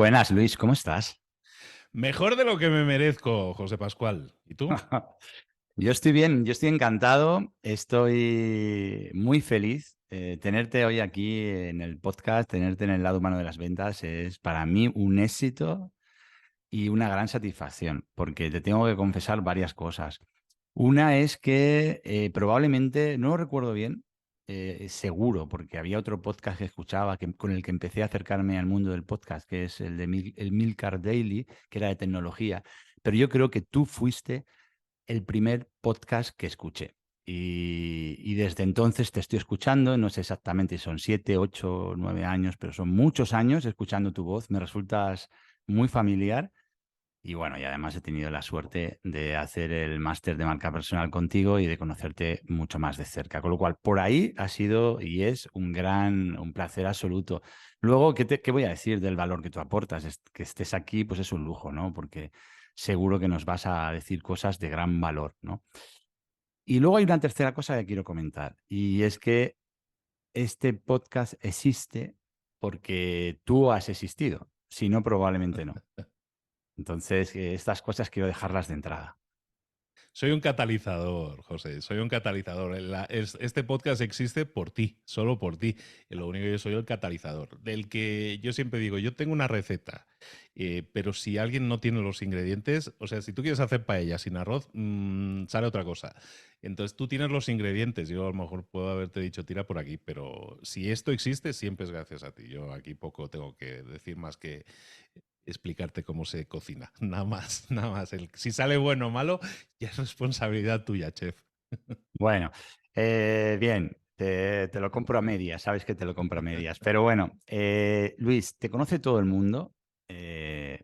Buenas, Luis, ¿cómo estás? Mejor de lo que me merezco, José Pascual. ¿Y tú? Yo estoy bien, yo estoy encantado, estoy muy feliz. Tenerte hoy aquí en el podcast, tenerte en el lado humano de las ventas es para mí un éxito y una gran satisfacción, porque te tengo que confesar varias cosas. Una es que probablemente, no lo recuerdo bien, seguro, porque había otro podcast que escuchaba con el que empecé a acercarme al mundo del podcast, que es el de el Milcar Daily, que era de tecnología, pero yo creo que tú fuiste el primer podcast que escuché. Y desde entonces te estoy escuchando, no sé exactamente si son 7, 8, 9 años, pero son muchos años escuchando tu voz, me resultas muy familiar y bueno, y además he tenido la suerte de hacer el máster de marca personal contigo y de conocerte mucho más de cerca. Con lo cual, por ahí ha sido y es un placer absoluto. Luego, ¿qué voy a decir del valor que tú aportas? Que estés aquí, pues es un lujo, ¿no? Porque seguro que nos vas a decir cosas de gran valor, ¿no? Y luego hay una tercera cosa que quiero comentar, y es que este podcast existe porque tú has existido, si no, probablemente no. Entonces, estas cosas quiero dejarlas de entrada. Soy un catalizador, José, soy un catalizador. Este podcast existe por ti, solo por ti. Y lo único que yo soy el catalizador, del que yo siempre digo, yo tengo una receta, pero si alguien no tiene los ingredientes, o sea, si tú quieres hacer paella sin arroz, sale otra cosa. Entonces tú tienes los ingredientes, yo a lo mejor puedo haberte dicho tira por aquí, pero si esto existe, siempre es gracias a ti. Yo aquí poco tengo que decir más que explicarte cómo se cocina. Nada más, nada más. Si sale bueno o malo, ya es responsabilidad tuya, chef. Bueno, bien, te lo compro a medias, sabes que te lo compro a medias. Pero bueno, Luis, te conoce todo el mundo, eh,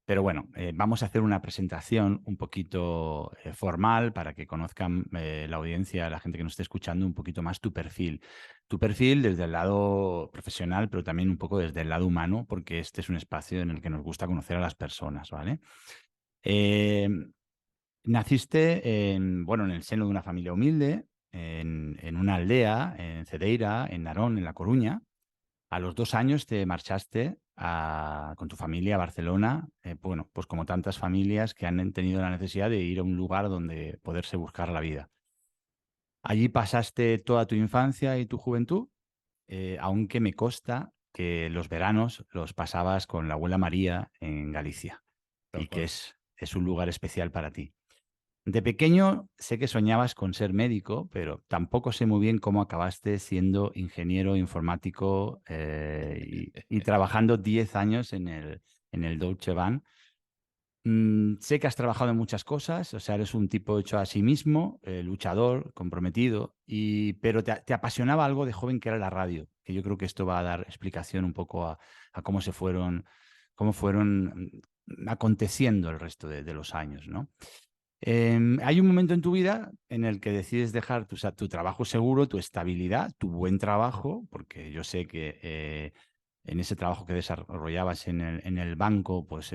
pero bueno, vamos a hacer una presentación un poquito formal para que conozcan la audiencia, la gente que nos esté escuchando, un poquito más tu perfil. Tu perfil desde el lado profesional, pero también un poco desde el lado humano, porque este es un espacio en el que nos gusta conocer a las personas, ¿vale? Eh, Naciste bueno, en el seno de una familia humilde, en una aldea, en Cedeira, en Narón, en La Coruña. A los 2 años te marchaste con tu familia a Barcelona, bueno, pues como tantas familias que han tenido la necesidad de ir a un lugar donde poderse buscar la vida. Allí pasaste toda tu infancia y tu juventud, aunque me consta que los veranos los pasabas con la abuela María en Galicia Tal y que cual. es un lugar especial para ti. De pequeño sé que soñabas con ser médico, pero tampoco sé muy bien cómo acabaste siendo ingeniero informático y trabajando 10 años en el Deutsche Bahn. Sé que has trabajado en muchas cosas, o sea, eres un tipo hecho a sí mismo, luchador, comprometido, pero te apasionaba algo de joven que era la radio, que yo creo que esto va a dar explicación un poco a cómo fueron aconteciendo el resto de los años, ¿no? Hay un momento en tu vida en el que decides dejar tu trabajo seguro, tu estabilidad, tu buen trabajo, porque yo sé que en ese trabajo que desarrollabas en el banco, pues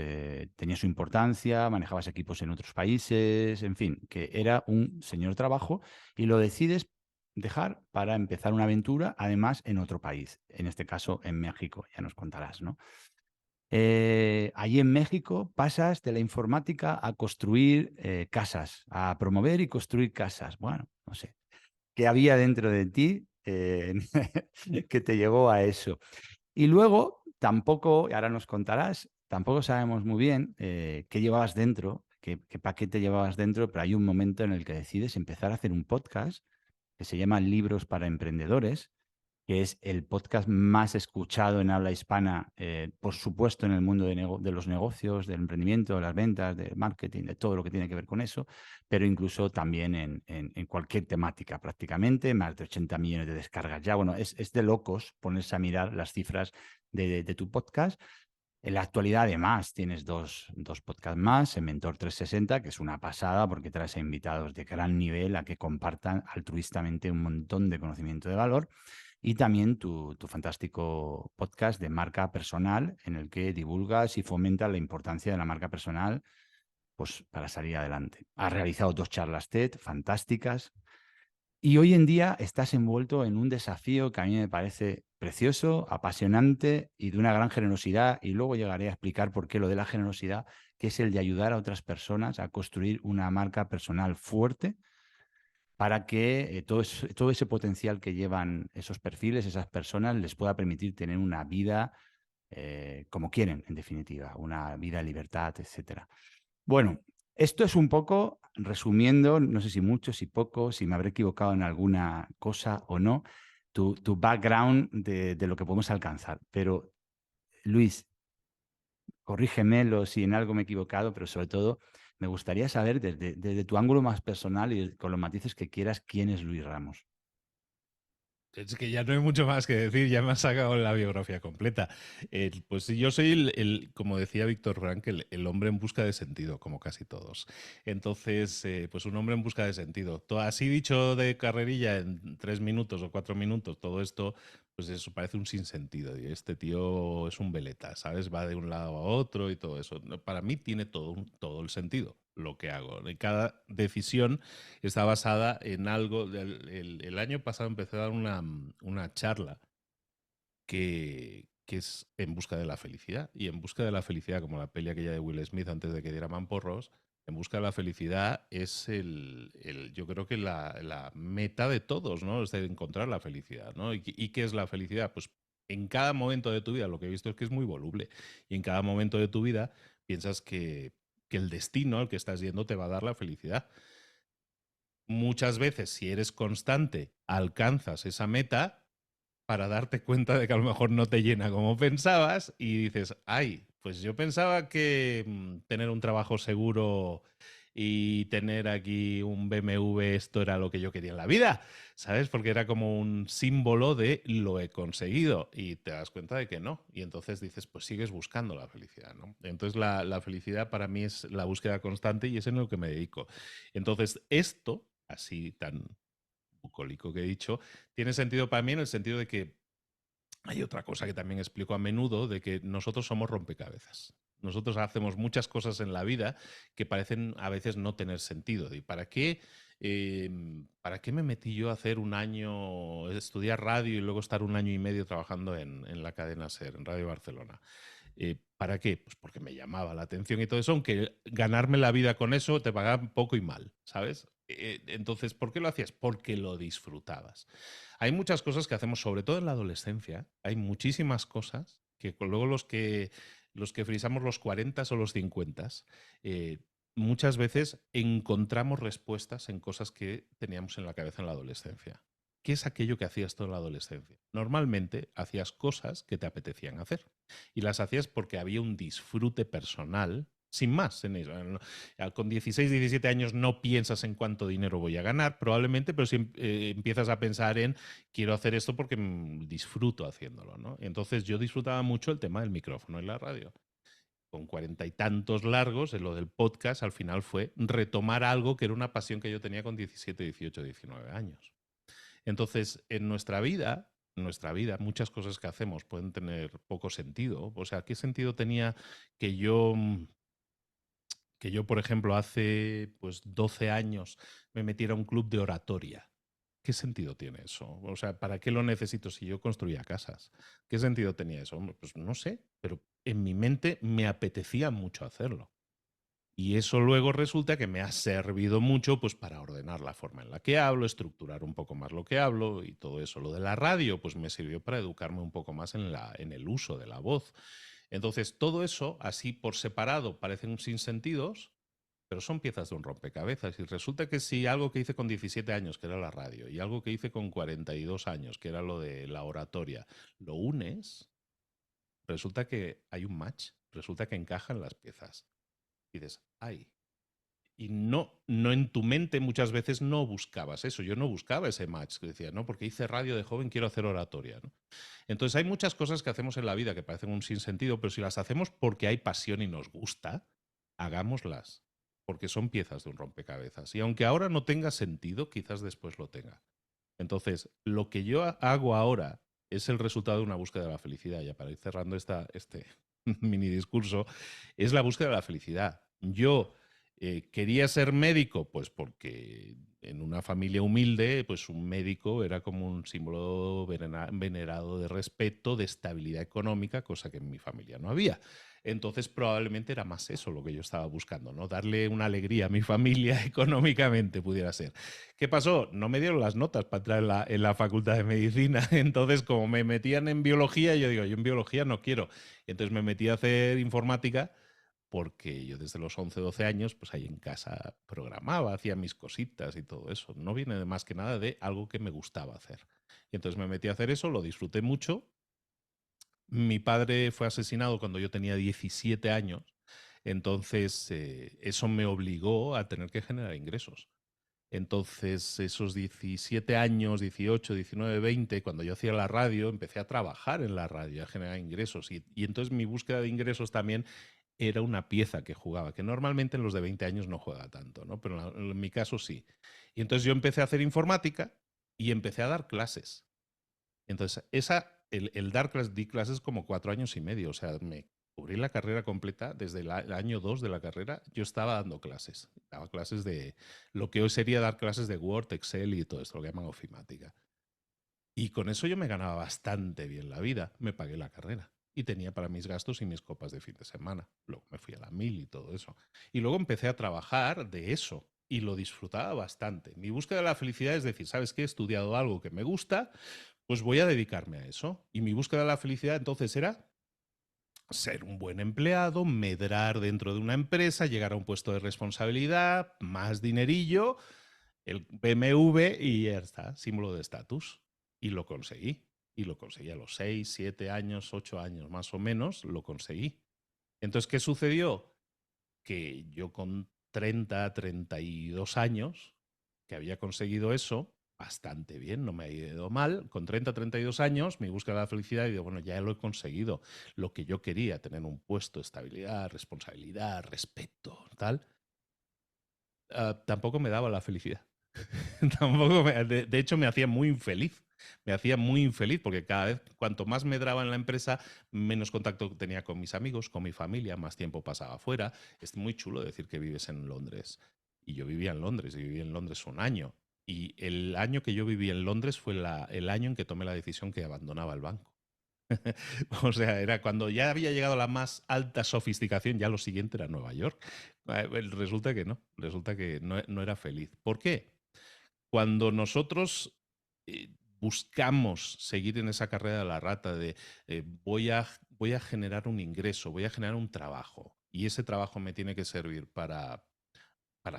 tenía su importancia, manejabas equipos en otros países, en fin, que era un señor trabajo y lo decides dejar para empezar una aventura, además en otro país, en este caso en México, ya nos contarás, ¿no? Allí en México pasas de la informática a construir casas, a promover y construir casas. Bueno, no sé, ¿qué había dentro de ti que te llevó a eso? Y luego, tampoco, y ahora nos contarás, tampoco sabemos muy bien qué llevabas dentro, qué paquete llevabas dentro, pero hay un momento en el que decides empezar a hacer un podcast que se llama Libros para Emprendedores, que es el podcast más escuchado en habla hispana, por supuesto en el mundo de los negocios, del emprendimiento, de las ventas, del marketing, de todo lo que tiene que ver con eso, pero incluso también en cualquier temática prácticamente, más de 80 millones de descargas. Ya, bueno, es de locos ponerse a mirar las cifras de tu podcast. En la actualidad, además, tienes dos podcasts más, en Mentor 360, que es una pasada porque traes a invitados de gran nivel a que compartan altruistamente un montón de conocimiento de valor. Y también tu fantástico podcast de marca personal, en el que divulgas y fomentas la importancia de la marca personal, pues, para salir adelante. Has realizado 2 charlas TED fantásticas. Y hoy en día estás envuelto en un desafío que a mí me parece precioso, apasionante y de una gran generosidad. Y luego llegaré a explicar por qué lo de la generosidad, que es el de ayudar a otras personas a construir una marca personal fuerte para que todo ese potencial que llevan esos perfiles, esas personas, les pueda permitir tener una vida como quieren, en definitiva, una vida en libertad, etcétera. Bueno, esto es un poco, resumiendo, no sé si mucho, si poco, si me habré equivocado en alguna cosa o no, tu background de lo que podemos alcanzar. Pero, Luis, corrígemelo si en algo me he equivocado, pero sobre todo me gustaría saber desde tu ángulo más personal y con los matices que quieras, quién es Luis Ramos. Es que ya no hay mucho más que decir, ya me has sacado la biografía completa. Pues sí, yo soy como decía Víctor Frank, el hombre en busca de sentido, como casi todos. Entonces, pues un hombre en busca de sentido. Todo así dicho de carrerilla en 3 minutos o 4 minutos, todo esto, pues eso parece un sinsentido. Y este tío es un veleta, ¿sabes? Va de un lado a otro y todo eso. Para mí tiene todo el sentido lo que hago. En cada decisión está basada en algo. El año pasado empecé a dar una charla que es En busca de la felicidad. Y En busca de la felicidad, como la peli aquella de Will Smith antes de que diera mamporros, En busca de la felicidad es yo creo que la meta de todos, ¿no? Es de encontrar la felicidad, ¿no? ¿Y qué es la felicidad? Pues en cada momento de tu vida, lo que he visto es que es muy voluble. Y en cada momento de tu vida piensas que el destino al que estás yendo te va a dar la felicidad. Muchas veces, si eres constante, alcanzas esa meta para darte cuenta de que a lo mejor no te llena como pensabas y dices, ay, pues yo pensaba que tener un trabajo seguro y tener aquí un BMW, esto era lo que yo quería en la vida, ¿sabes? Porque era como un símbolo de lo he conseguido y te das cuenta de que no. Y entonces dices, pues sigues buscando la felicidad, ¿no? Entonces la felicidad para mí es la búsqueda constante y es en lo que me dedico. Entonces esto, así tan bucólico que he dicho, tiene sentido para mí en el sentido de que hay otra cosa que también explico a menudo, de que nosotros somos rompecabezas. Nosotros hacemos muchas cosas en la vida que parecen a veces no tener sentido. ¿Y para qué me metí yo a hacer un año, estudiar radio y luego estar un año y medio trabajando en la cadena SER, en Radio Barcelona? ¿Para qué? Pues porque me llamaba la atención y todo eso, aunque ganarme la vida con eso te pagaban poco y mal, ¿sabes? Entonces, ¿por qué lo hacías? Porque lo disfrutabas. Hay muchas cosas que hacemos, sobre todo en la adolescencia, hay muchísimas cosas que luego los que frisamos los 40 o los 50, eh, muchas veces encontramos respuestas en cosas que teníamos en la cabeza en la adolescencia. ¿Qué es aquello que hacías tú en la adolescencia? Normalmente hacías cosas que te apetecían hacer y las hacías porque había un disfrute personal, sin más en eso. Con 16, 17 años no piensas en cuánto dinero voy a ganar, probablemente, pero si empiezas a pensar en quiero hacer esto porque disfruto haciéndolo, ¿no? Entonces yo disfrutaba mucho el tema del micrófono en la radio. Con 40 y tantos largos, en lo del podcast, al final fue retomar algo que era una pasión que yo tenía con 17, 18, 19 años. Entonces, en nuestra vida, muchas cosas que hacemos pueden tener poco sentido. O sea, ¿qué sentido tenía que yo, por ejemplo, hace pues 12 años me metiera a un club de oratoria? ¿Qué sentido tiene eso? O sea, ¿para qué lo necesito si yo construía casas? ¿Qué sentido tenía eso? Hombre, pues no sé, pero en mi mente me apetecía mucho hacerlo. Y eso luego resulta que me ha servido mucho pues para ordenar la forma en la que hablo, estructurar un poco más lo que hablo y todo eso. Lo de la radio pues me sirvió para educarme un poco más en el uso de la voz. Entonces todo eso, así por separado, parecen sinsentidos, pero son piezas de un rompecabezas. Y resulta que si algo que hice con 17 años, que era la radio, y algo que hice con 42 años, que era lo de la oratoria, lo unes, resulta que hay un match, resulta que encajan las piezas. Y dices, ay, y no en tu mente muchas veces no buscabas eso. Yo no buscaba ese match que decía, no, porque hice radio de joven, quiero hacer oratoria, ¿no? Entonces hay muchas cosas que hacemos en la vida que parecen un sinsentido, pero si las hacemos porque hay pasión y nos gusta, hagámoslas, porque son piezas de un rompecabezas. Y aunque ahora no tenga sentido, quizás después lo tenga. Entonces, lo que yo hago ahora es el resultado de una búsqueda de la felicidad. Ya para ir cerrando este mini discurso, es la búsqueda de la felicidad. Yo ¿Quería ser médico? Pues porque en una familia humilde, pues un médico era como un símbolo venerado de respeto, de estabilidad económica, cosa que en mi familia no había. Entonces probablemente era más eso lo que yo estaba buscando, ¿no? Darle una alegría a mi familia económicamente pudiera ser. ¿Qué pasó? No me dieron las notas para entrar en la facultad de medicina. Entonces, como me metían en biología, yo digo, yo en biología no quiero. Entonces me metí a hacer informática porque yo desde los 11, 12 años, pues ahí en casa programaba, hacía mis cositas y todo eso. No viene de más que nada de algo que me gustaba hacer. Y entonces me metí a hacer eso, lo disfruté mucho. Mi padre fue asesinado cuando yo tenía 17 años, entonces eso me obligó a tener que generar ingresos. Entonces, esos 17 años, 18, 19, 20, cuando yo hacía la radio, empecé a trabajar en la radio, a generar ingresos. Y entonces mi búsqueda de ingresos también era una pieza que jugaba, que normalmente en los de 20 años no juega tanto, ¿no? Pero en mi caso sí. Y entonces yo empecé a hacer informática y empecé a dar clases. Entonces, el dar clases, di clases como 4 años y medio, o sea, me cubrí la carrera completa, desde el año 2 de la carrera, yo estaba dando clases. Daba clases de lo que hoy sería dar clases de Word, Excel y todo esto, lo que llaman ofimática. Y con eso yo me ganaba bastante bien la vida, me pagué la carrera y tenía para mis gastos y mis copas de fin de semana. Luego me fui a la mil y todo eso. Y luego empecé a trabajar de eso y lo disfrutaba bastante. Mi búsqueda de la felicidad es decir, ¿sabes qué? He estudiado algo que me gusta, pues voy a dedicarme a eso. Y mi búsqueda de la felicidad entonces era ser un buen empleado, medrar dentro de una empresa, llegar a un puesto de responsabilidad, más dinerillo, el BMW y ya está, símbolo de estatus. Y lo conseguí. Y lo conseguí a los 6, 7 años, 8 años más o menos, lo conseguí. Entonces, ¿qué sucedió? Que yo con 30, 32 años, que había conseguido eso, bastante bien, no me ha ido mal, con 30, 32 años, mi búsqueda de la felicidad, y digo, bueno, ya lo he conseguido, lo que yo quería, tener un puesto, estabilidad, responsabilidad, respeto, tal, tampoco me daba la felicidad. Tampoco de hecho, me hacía muy infeliz. Me hacía muy infeliz porque cada vez, cuanto más medraba en la empresa, menos contacto tenía con mis amigos, con mi familia, más tiempo pasaba afuera. Es muy chulo decir que vives en Londres. Y yo vivía en Londres, y viví en Londres un año. Y el año que yo viví en Londres fue el año en que tomé la decisión que abandonaba el banco. O sea, era cuando ya había llegado a la más alta sofisticación, ya lo siguiente era Nueva York. Resulta que no era feliz. ¿Por qué? Cuando nosotros buscamos seguir en esa carrera de la rata de voy a generar un ingreso, voy a generar un trabajo y ese trabajo me tiene que servir para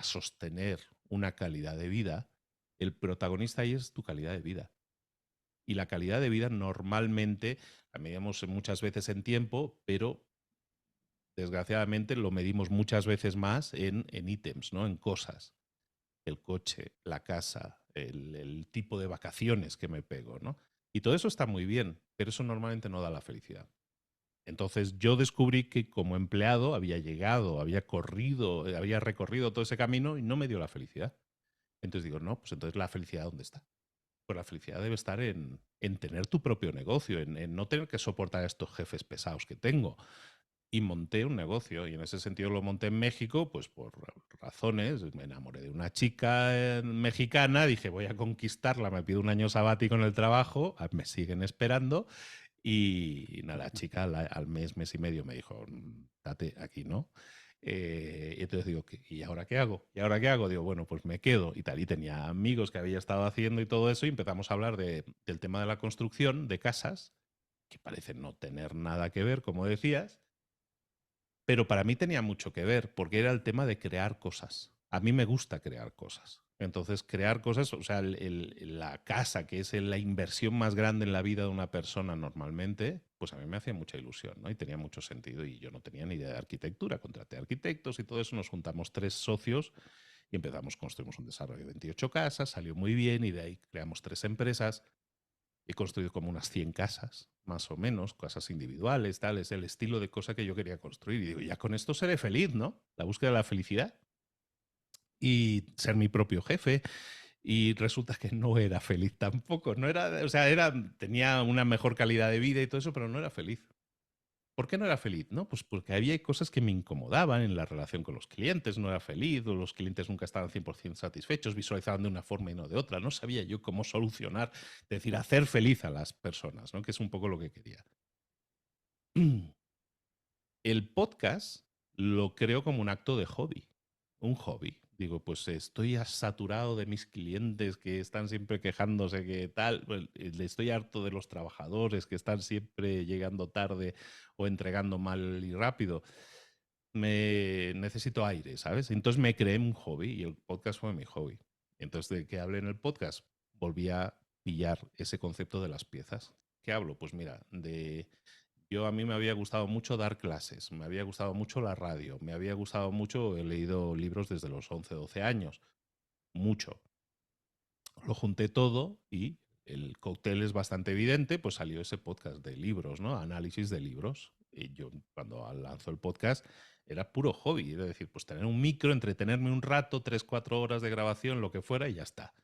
sostener una calidad de vida, el protagonista ahí es tu calidad de vida. Y la calidad de vida normalmente la medimos muchas veces en tiempo, pero desgraciadamente lo medimos muchas veces más en ítems, ¿no? En cosas. El coche, la casa, el tipo de vacaciones que me pego, ¿no? Y todo eso está muy bien, pero eso normalmente no da la felicidad. Entonces yo descubrí que como empleado había llegado, había recorrido todo ese camino y no me dio la felicidad. Entonces digo, no, pues entonces la felicidad ¿dónde está? Pues la felicidad debe estar en tener tu propio negocio, en no tener que soportar a estos jefes pesados que tengo, y monté un negocio y en ese sentido lo monté en México, pues por razones, me enamoré de una chica mexicana, dije voy a conquistarla, me pido un año sabático en el trabajo, me siguen esperando y nada, la chica al mes y medio me dijo, date aquí, ¿no? Y entonces digo, ¿y ahora qué hago? ¿Y ahora qué hago? Digo, bueno, pues me quedo y tal. Y tenía amigos que había estado haciendo y todo eso y empezamos a hablar del tema de la construcción de casas, que parece no tener nada que ver, como decías, pero para mí tenía mucho que ver, porque era el tema de crear cosas. A mí me gusta crear cosas. Entonces, crear cosas, o sea, la casa, que es la inversión más grande en la vida de una persona normalmente, pues a mí me hacía mucha ilusión, ¿no? Y tenía mucho sentido. Y yo no tenía ni idea de arquitectura. Contraté arquitectos y todo eso. Nos juntamos 3 socios y empezamos, construimos un desarrollo de 28 casas, salió muy bien y de ahí creamos 3 empresas. He construido como unas 100 casas, más o menos, casas individuales, tal, es el estilo de cosa que yo quería construir. Y digo, ya con esto seré feliz, ¿no? La búsqueda de la felicidad y ser mi propio jefe. Y resulta que no era feliz tampoco. No era, o sea, tenía una mejor calidad de vida y todo eso, pero no era feliz. ¿Por qué no era feliz? No, pues porque había cosas que me incomodaban en la relación con los clientes, no era feliz, o los clientes nunca estaban 100% satisfechos, visualizaban de una forma y no de otra. No sabía yo cómo solucionar, es decir, hacer feliz a las personas, ¿no? Que es un poco lo que quería. El podcast lo creo como un acto de hobby, un hobby. Digo, pues estoy saturado de mis clientes que están siempre quejándose que tal, pues, estoy harto de los trabajadores que están siempre llegando tarde o entregando mal y rápido. Me necesito aire, ¿sabes? Entonces me creé un hobby y el podcast fue mi hobby. Entonces, de que hablé en el podcast, volví a pillar ese concepto de las piezas. ¿Qué hablo? Pues mira, a mí me había gustado mucho dar clases, me había gustado mucho la radio, me había gustado mucho, he leído libros desde los 11, 12 años, mucho. Lo junté todo y el cóctel es bastante evidente, pues salió ese podcast de libros, ¿no? Análisis de libros. Y yo cuando lanzó el podcast era puro hobby, es decir, pues tener un micro, entretenerme un rato, 3, 4 horas de grabación, lo que fuera y ya está.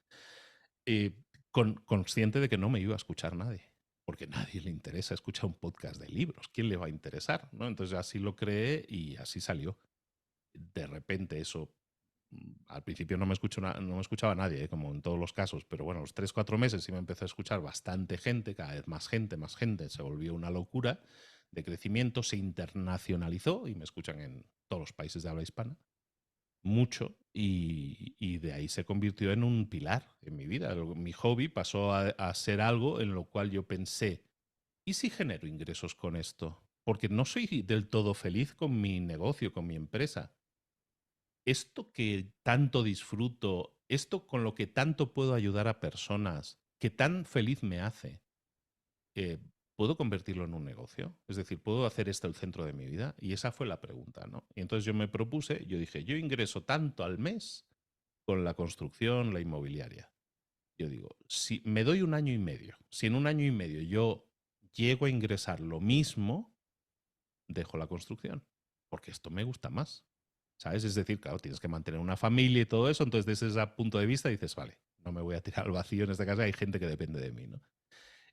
Consciente de que no me iba a escuchar nadie, porque a nadie le interesa escuchar un podcast de libros. ¿Quién le va a interesar? ¿No? Entonces así lo creé y así salió. De repente eso, al principio no me escuchaba nadie, como en todos los casos, pero bueno, los 3, 4 meses sí me empezó a escuchar bastante gente, cada vez más gente, se volvió una locura de crecimiento, se internacionalizó y me escuchan en todos los países de habla hispana mucho y de ahí se convirtió en un pilar en mi vida. Mi hobby pasó a ser algo en lo cual yo pensé, ¿y si genero ingresos con esto? Porque no soy del todo feliz con mi negocio, con mi empresa. Esto que tanto disfruto, esto con lo que tanto puedo ayudar a personas, que tan feliz me hace, eh, ¿puedo convertirlo en un negocio? Es decir, ¿puedo hacer esto el centro de mi vida? Y esa fue la pregunta, ¿no? Y entonces yo me propuse, yo dije, yo ingreso tanto al mes con la construcción, la inmobiliaria. Yo digo, si me doy un año y medio, si en un año y medio yo llego a ingresar lo mismo, dejo la construcción, porque esto me gusta más. ¿Sabes? Es decir, claro, tienes que mantener una familia y todo eso, entonces desde ese punto de vista dices, vale, no me voy a tirar al vacío en esta casa, hay gente que depende de mí, ¿no?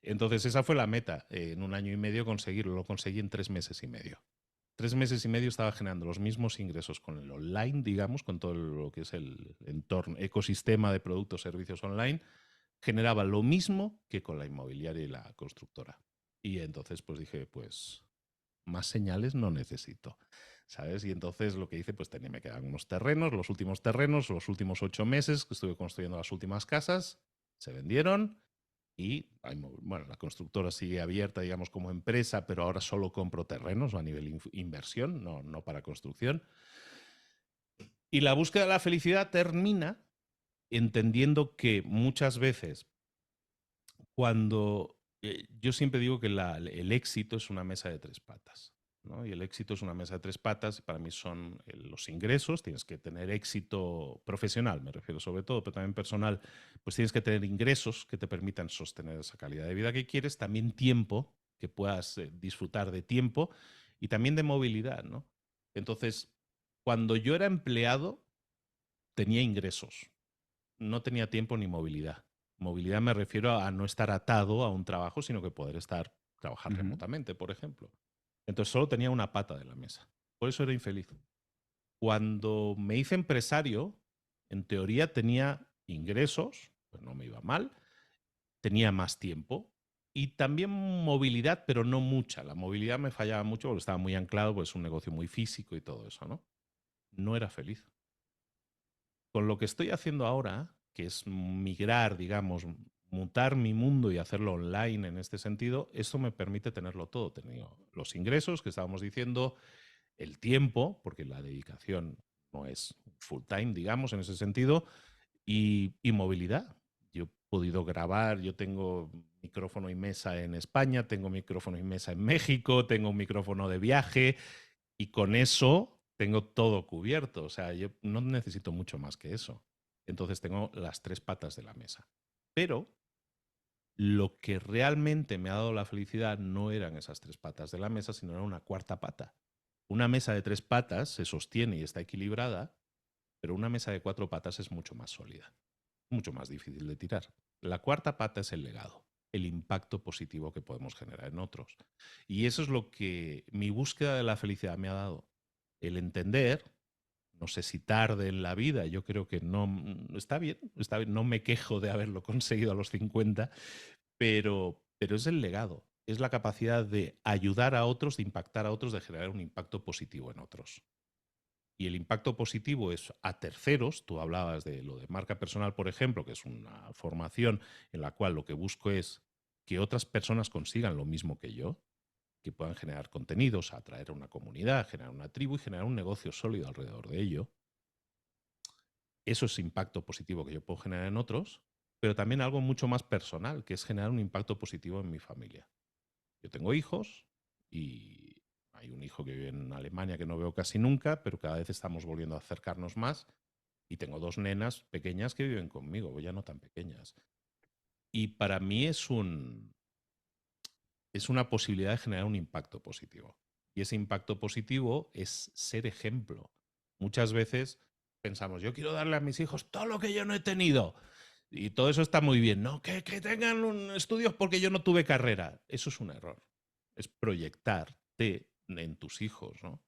Entonces esa fue la meta, en un año y medio conseguirlo, lo conseguí en 3 meses y medio. 3 meses y medio estaba generando los mismos ingresos con el online, digamos, con todo lo que es el entorno, ecosistema de productos, servicios online, generaba lo mismo que con la inmobiliaria y la constructora. Y entonces pues dije, pues más señales no necesito, ¿sabes? Y entonces lo que hice, pues me quedan unos terrenos, los últimos 8 meses que estuve construyendo las últimas casas, se vendieron y, bueno, la constructora sigue abierta, digamos, como empresa, pero ahora solo compro terrenos a nivel inversión, no para construcción. Y la búsqueda de la felicidad termina entendiendo que muchas veces cuando yo siempre digo que el éxito es una mesa de 3 patas, ¿no? Y el éxito es una mesa de 3 patas, para mí son los ingresos, tienes que tener éxito profesional, me refiero sobre todo, pero también personal, pues tienes que tener ingresos que te permitan sostener esa calidad de vida que quieres, también tiempo, que puedas disfrutar de tiempo y también de movilidad, ¿no? Entonces, cuando yo era empleado, tenía ingresos, no tenía tiempo ni movilidad. Movilidad me refiero a no estar atado a un trabajo, sino que poder trabajar Ujú. remotamente, por ejemplo. Entonces solo tenía una pata de la mesa. Por eso era infeliz. Cuando me hice empresario, en teoría tenía ingresos, pues no me iba mal, tenía más tiempo y también movilidad, pero no mucha. La movilidad me fallaba mucho porque estaba muy anclado, pues es un negocio muy físico y todo eso, ¿no? No era feliz. Con lo que estoy haciendo ahora, que es migrar, digamos, mutar mi mundo y hacerlo online en este sentido, esto me permite tenerlo todo. Tengo los ingresos que estábamos diciendo, el tiempo, porque la dedicación no es full time, digamos, en ese sentido, y movilidad. Yo he podido grabar, yo tengo micrófono y mesa en España, tengo micrófono y mesa en México, tengo un micrófono de viaje, y con eso tengo todo cubierto. O sea, yo no necesito mucho más que eso. Entonces tengo las 3 patas de la mesa. Pero lo que realmente me ha dado la felicidad no eran esas 3 patas de la mesa, sino era una cuarta pata. Una mesa de 3 patas se sostiene y está equilibrada, pero una mesa de 4 patas es mucho más sólida, mucho más difícil de tirar. La cuarta pata es el legado. el impacto positivo que podemos generar en otros. Y eso es lo que mi búsqueda de la felicidad me ha dado. El entender, no sé si tarde en la vida, yo creo que no, está bien, no me quejo de haberlo conseguido a los 50, pero es el legado, es la capacidad de ayudar a otros, de impactar a otros, de generar un impacto positivo en otros. Y el impacto positivo es a terceros. Tú hablabas de lo de marca personal, por ejemplo, que es una formación en la cual lo que busco es que otras personas consigan lo mismo que yo, que puedan generar contenidos, atraer a una comunidad, generar una tribu y generar un negocio sólido alrededor de ello. Eso es impacto positivo que yo puedo generar en otros, pero también algo mucho más personal, que es generar un impacto positivo en mi familia. Yo tengo hijos y hay un hijo que vive en Alemania que no veo casi nunca, pero cada vez estamos volviendo a acercarnos más. Y tengo 2 nenas pequeñas que viven conmigo, ya no tan pequeñas. Y para mí es una posibilidad de generar un impacto positivo. Y ese impacto positivo es ser ejemplo. Muchas veces pensamos, yo quiero darle a mis hijos todo lo que yo no he tenido. Y todo eso está muy bien, ¿no? Que tengan estudios porque yo no tuve carrera. Eso es un error. Es proyectarte en tus hijos, ¿no?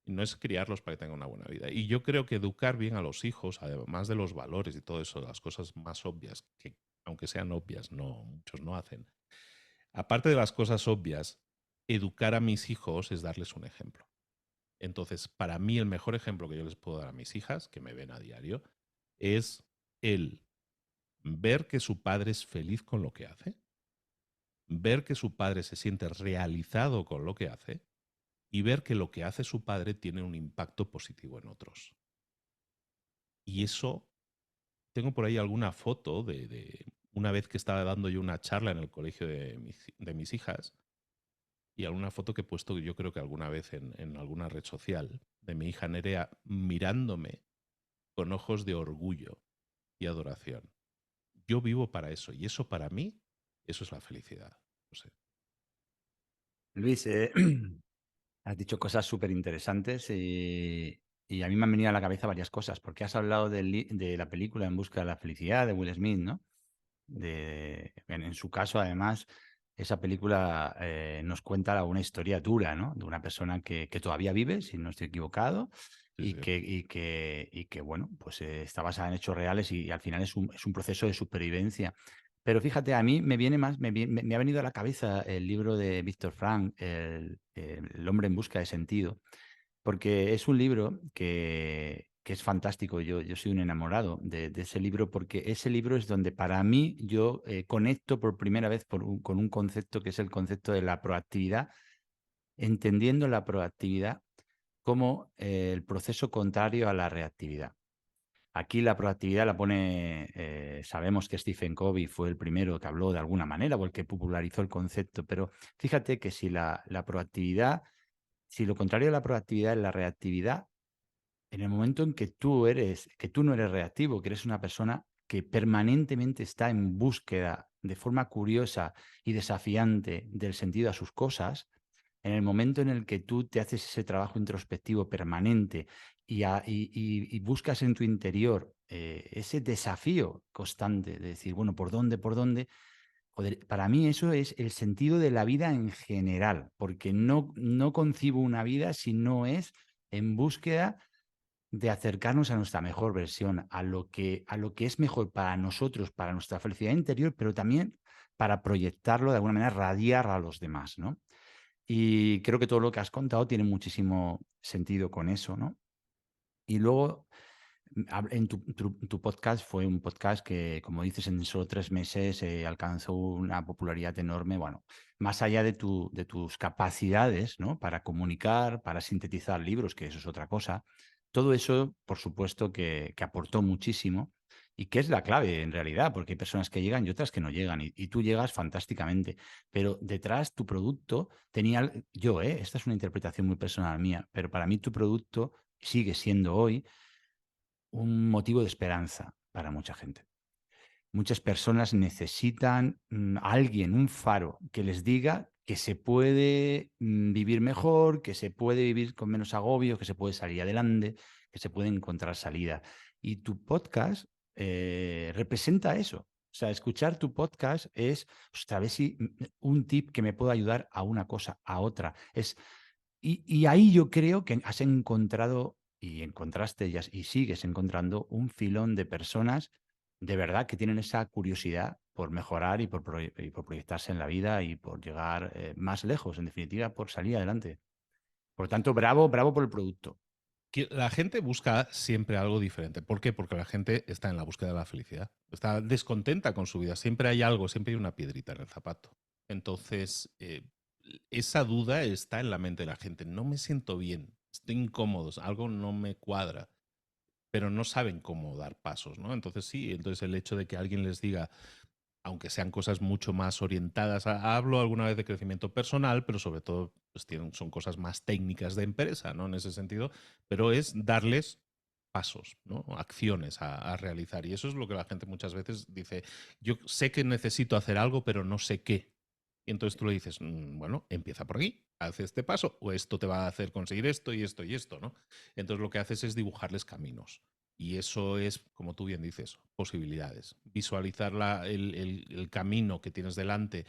Y no es criarlos para que tengan una buena vida. Y yo creo que educar bien a los hijos, además de los valores y todo eso, las cosas más obvias, que aunque sean obvias, no, muchos no hacen. Aparte de las cosas obvias, educar a mis hijos es darles un ejemplo. Entonces, para mí el mejor ejemplo que yo les puedo dar a mis hijas, que me ven a diario, es el ver que su padre es feliz con lo que hace, ver que su padre se siente realizado con lo que hace y ver que lo que hace su padre tiene un impacto positivo en otros. Y eso, tengo por ahí alguna foto de una vez que estaba dando yo una charla en el colegio de mis hijas y alguna foto que he puesto yo creo que alguna vez en alguna red social de mi hija Nerea mirándome con ojos de orgullo y adoración. Yo vivo para eso y eso para mí, eso es la felicidad. No sé. Luis, has dicho cosas súper interesantes y a mí me han venido a la cabeza varias cosas, porque has hablado de la película En busca de la felicidad de Will Smith, ¿no? En su caso, además, esa película nos cuenta una historia dura, ¿no? De una persona que todavía vive, si no estoy equivocado, Sí, sí. y que bueno, pues está basada en hechos reales y al final es un proceso de supervivencia. Pero fíjate, a mí me viene más, me ha venido a la cabeza el libro de Víctor Frank, El hombre en busca de sentido, porque es un libro que es fantástico. Yo soy un enamorado de ese libro porque ese libro es donde para mí yo conecto por primera vez con un concepto que es el concepto de la proactividad, entendiendo la proactividad como el proceso contrario a la reactividad. Aquí la proactividad la pone, sabemos que Stephen Covey fue el primero que habló de alguna manera o el que popularizó el concepto, pero fíjate que si la proactividad, si lo contrario a la proactividad es la reactividad, en el momento en que tú no eres reactivo, que eres una persona que permanentemente está en búsqueda de forma curiosa y desafiante del sentido a sus cosas, en el momento en el que tú te haces ese trabajo introspectivo permanente y buscas en tu interior ese desafío constante de decir, bueno, ¿por dónde? ¿Por dónde? Joder, para mí eso es el sentido de la vida en general, porque no concibo una vida si no es en búsqueda de acercarnos a nuestra mejor versión, a lo que es mejor para nosotros, para nuestra felicidad interior, pero también para proyectarlo de alguna manera, radiar a los demás, ¿no? Y creo que todo lo que has contado tiene muchísimo sentido con eso, ¿no? Y luego, en tu podcast fue un podcast que, como dices, en solo 3 meses alcanzó una popularidad enorme. Bueno, más allá de tus capacidades, ¿no? Para comunicar, para sintetizar libros, que eso es otra cosa. Todo eso, por supuesto, que aportó muchísimo y que es la clave en realidad, porque hay personas que llegan y otras que no llegan, y tú llegas fantásticamente. Pero detrás tu producto tenía, esta es una interpretación muy personal mía, pero para mí tu producto sigue siendo hoy un motivo de esperanza para mucha gente. Muchas personas necesitan a alguien, un faro, que les diga que se puede vivir mejor, que se puede vivir con menos agobio, que se puede salir adelante, que se puede encontrar salida. Y tu podcast representa eso. O sea, escuchar tu podcast es, ostras, a ver si un tip que me pueda ayudar a una cosa, a otra. Y ahí yo creo que has encontrado y encontraste y sigues encontrando un filón de personas de verdad que tienen esa curiosidad por mejorar y por proyectarse en la vida y por llegar más lejos, en definitiva, por salir adelante. Por lo tanto, bravo, bravo por el producto. La gente busca siempre algo diferente. ¿Por qué? Porque la gente está en la búsqueda de la felicidad. Está descontenta con su vida. Siempre hay algo, siempre hay una piedrita en el zapato. Entonces, esa duda está en la mente de la gente. No me siento bien, estoy incómodo, algo no me cuadra, pero no saben cómo dar pasos, ¿no? Entonces sí, entonces el hecho de que alguien les diga, aunque sean cosas mucho más orientadas, hablo alguna vez de crecimiento personal, pero sobre todo pues, son cosas más técnicas de empresa, ¿no? En ese sentido, pero es darles pasos, ¿no? Acciones a realizar. Y eso es lo que la gente muchas veces dice, yo sé que necesito hacer algo, pero no sé qué. Y entonces tú le dices, bueno, empieza por aquí, haz este paso, o esto te va a hacer conseguir esto y esto y esto, ¿no? Entonces lo que haces es dibujarles caminos. Y eso es, como tú bien dices, posibilidades. Visualizar el camino que tienes delante.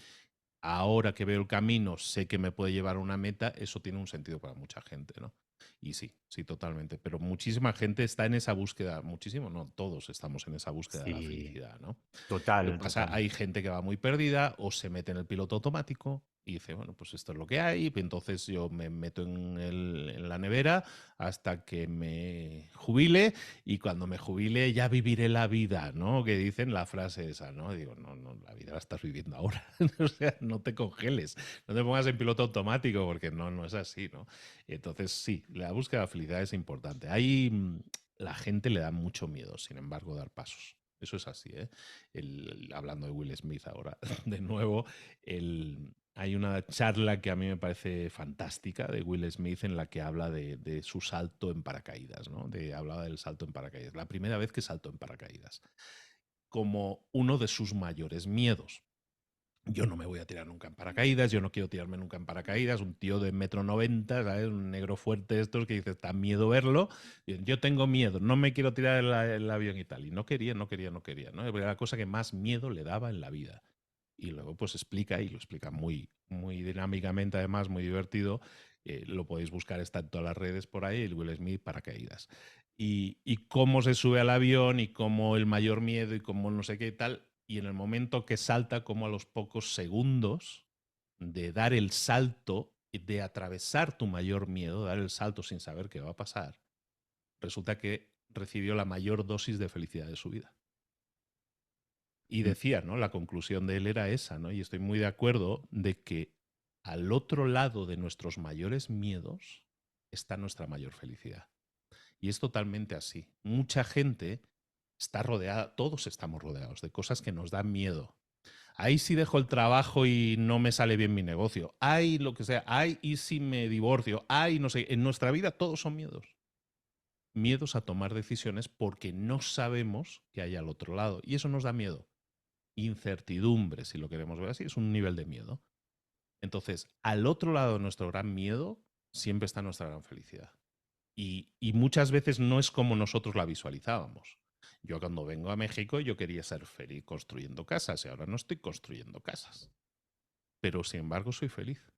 Ahora que veo el camino, sé que me puede llevar a una meta, eso tiene un sentido para mucha gente, ¿no? Y sí, sí, totalmente. Pero muchísima gente está en esa búsqueda, muchísimo, no, todos estamos en esa búsqueda de la Sí, felicidad, ¿no? Lo que total, pasa, total. hay gente que va muy perdida o se mete en el piloto automático y dice, bueno, pues esto es lo que hay, pues entonces yo me meto en la nevera hasta que me jubile y cuando me jubile ya viviré la vida, ¿no? Que dicen la frase esa, ¿no? Digo, no, no, la vida la estás viviendo ahora. O sea, no te congeles, no te pongas en piloto automático porque no, no es así, ¿no? Entonces, sí, la búsqueda de la felicidad es importante. Ahí la gente le da mucho miedo, sin embargo, dar pasos. Eso es así, ¿eh? Hablando de Will Smith ahora, de nuevo, hay una charla que a mí me parece fantástica de Will Smith en la que habla de su salto en paracaídas, ¿no? Hablaba del salto en paracaídas, la primera vez que saltó en paracaídas, como uno de sus mayores miedos. Yo no me voy a tirar nunca en paracaídas, yo no quiero tirarme nunca en paracaídas, un tío de 1,90 m, ¿sabes? Un negro fuerte estos que dice, da miedo verlo, yo tengo miedo, no me quiero tirar el avión y tal, y no quería, no quería, no quería, ¿no? Era la cosa que más miedo le daba en la vida. Y luego pues explica, y lo explica muy, muy dinámicamente, además, muy divertido, lo podéis buscar, está en todas las redes por ahí, el Will Smith paracaídas. Y cómo se sube al avión y cómo el mayor miedo y cómo no sé qué y tal, y en el momento que salta, como a los pocos segundos de dar el salto, de atravesar tu mayor miedo, dar el salto sin saber qué va a pasar, resulta que recibió la mayor dosis de felicidad de su vida. Y Mm, decía, ¿no? La conclusión de él era esa, ¿no? Y estoy muy de acuerdo de que al otro lado de nuestros mayores miedos está nuestra mayor felicidad. Y es totalmente así. Mucha gente está rodeada, todos estamos rodeados de cosas que nos dan miedo. Ahí sí dejo el trabajo y no me sale bien mi negocio. Ay, lo que sea. Ay, y si me divorcio. Ay, no sé. En nuestra vida todos son miedos. Miedos a tomar decisiones porque no sabemos qué hay al otro lado. Y eso nos da miedo. Incertidumbre, si lo queremos ver así, es un nivel de miedo. Entonces, al otro lado de nuestro gran miedo, siempre está nuestra gran felicidad. Y muchas veces no es como nosotros la visualizábamos. Yo cuando vengo a México yo quería ser feliz construyendo casas y ahora no estoy construyendo casas. Pero sin embargo soy feliz.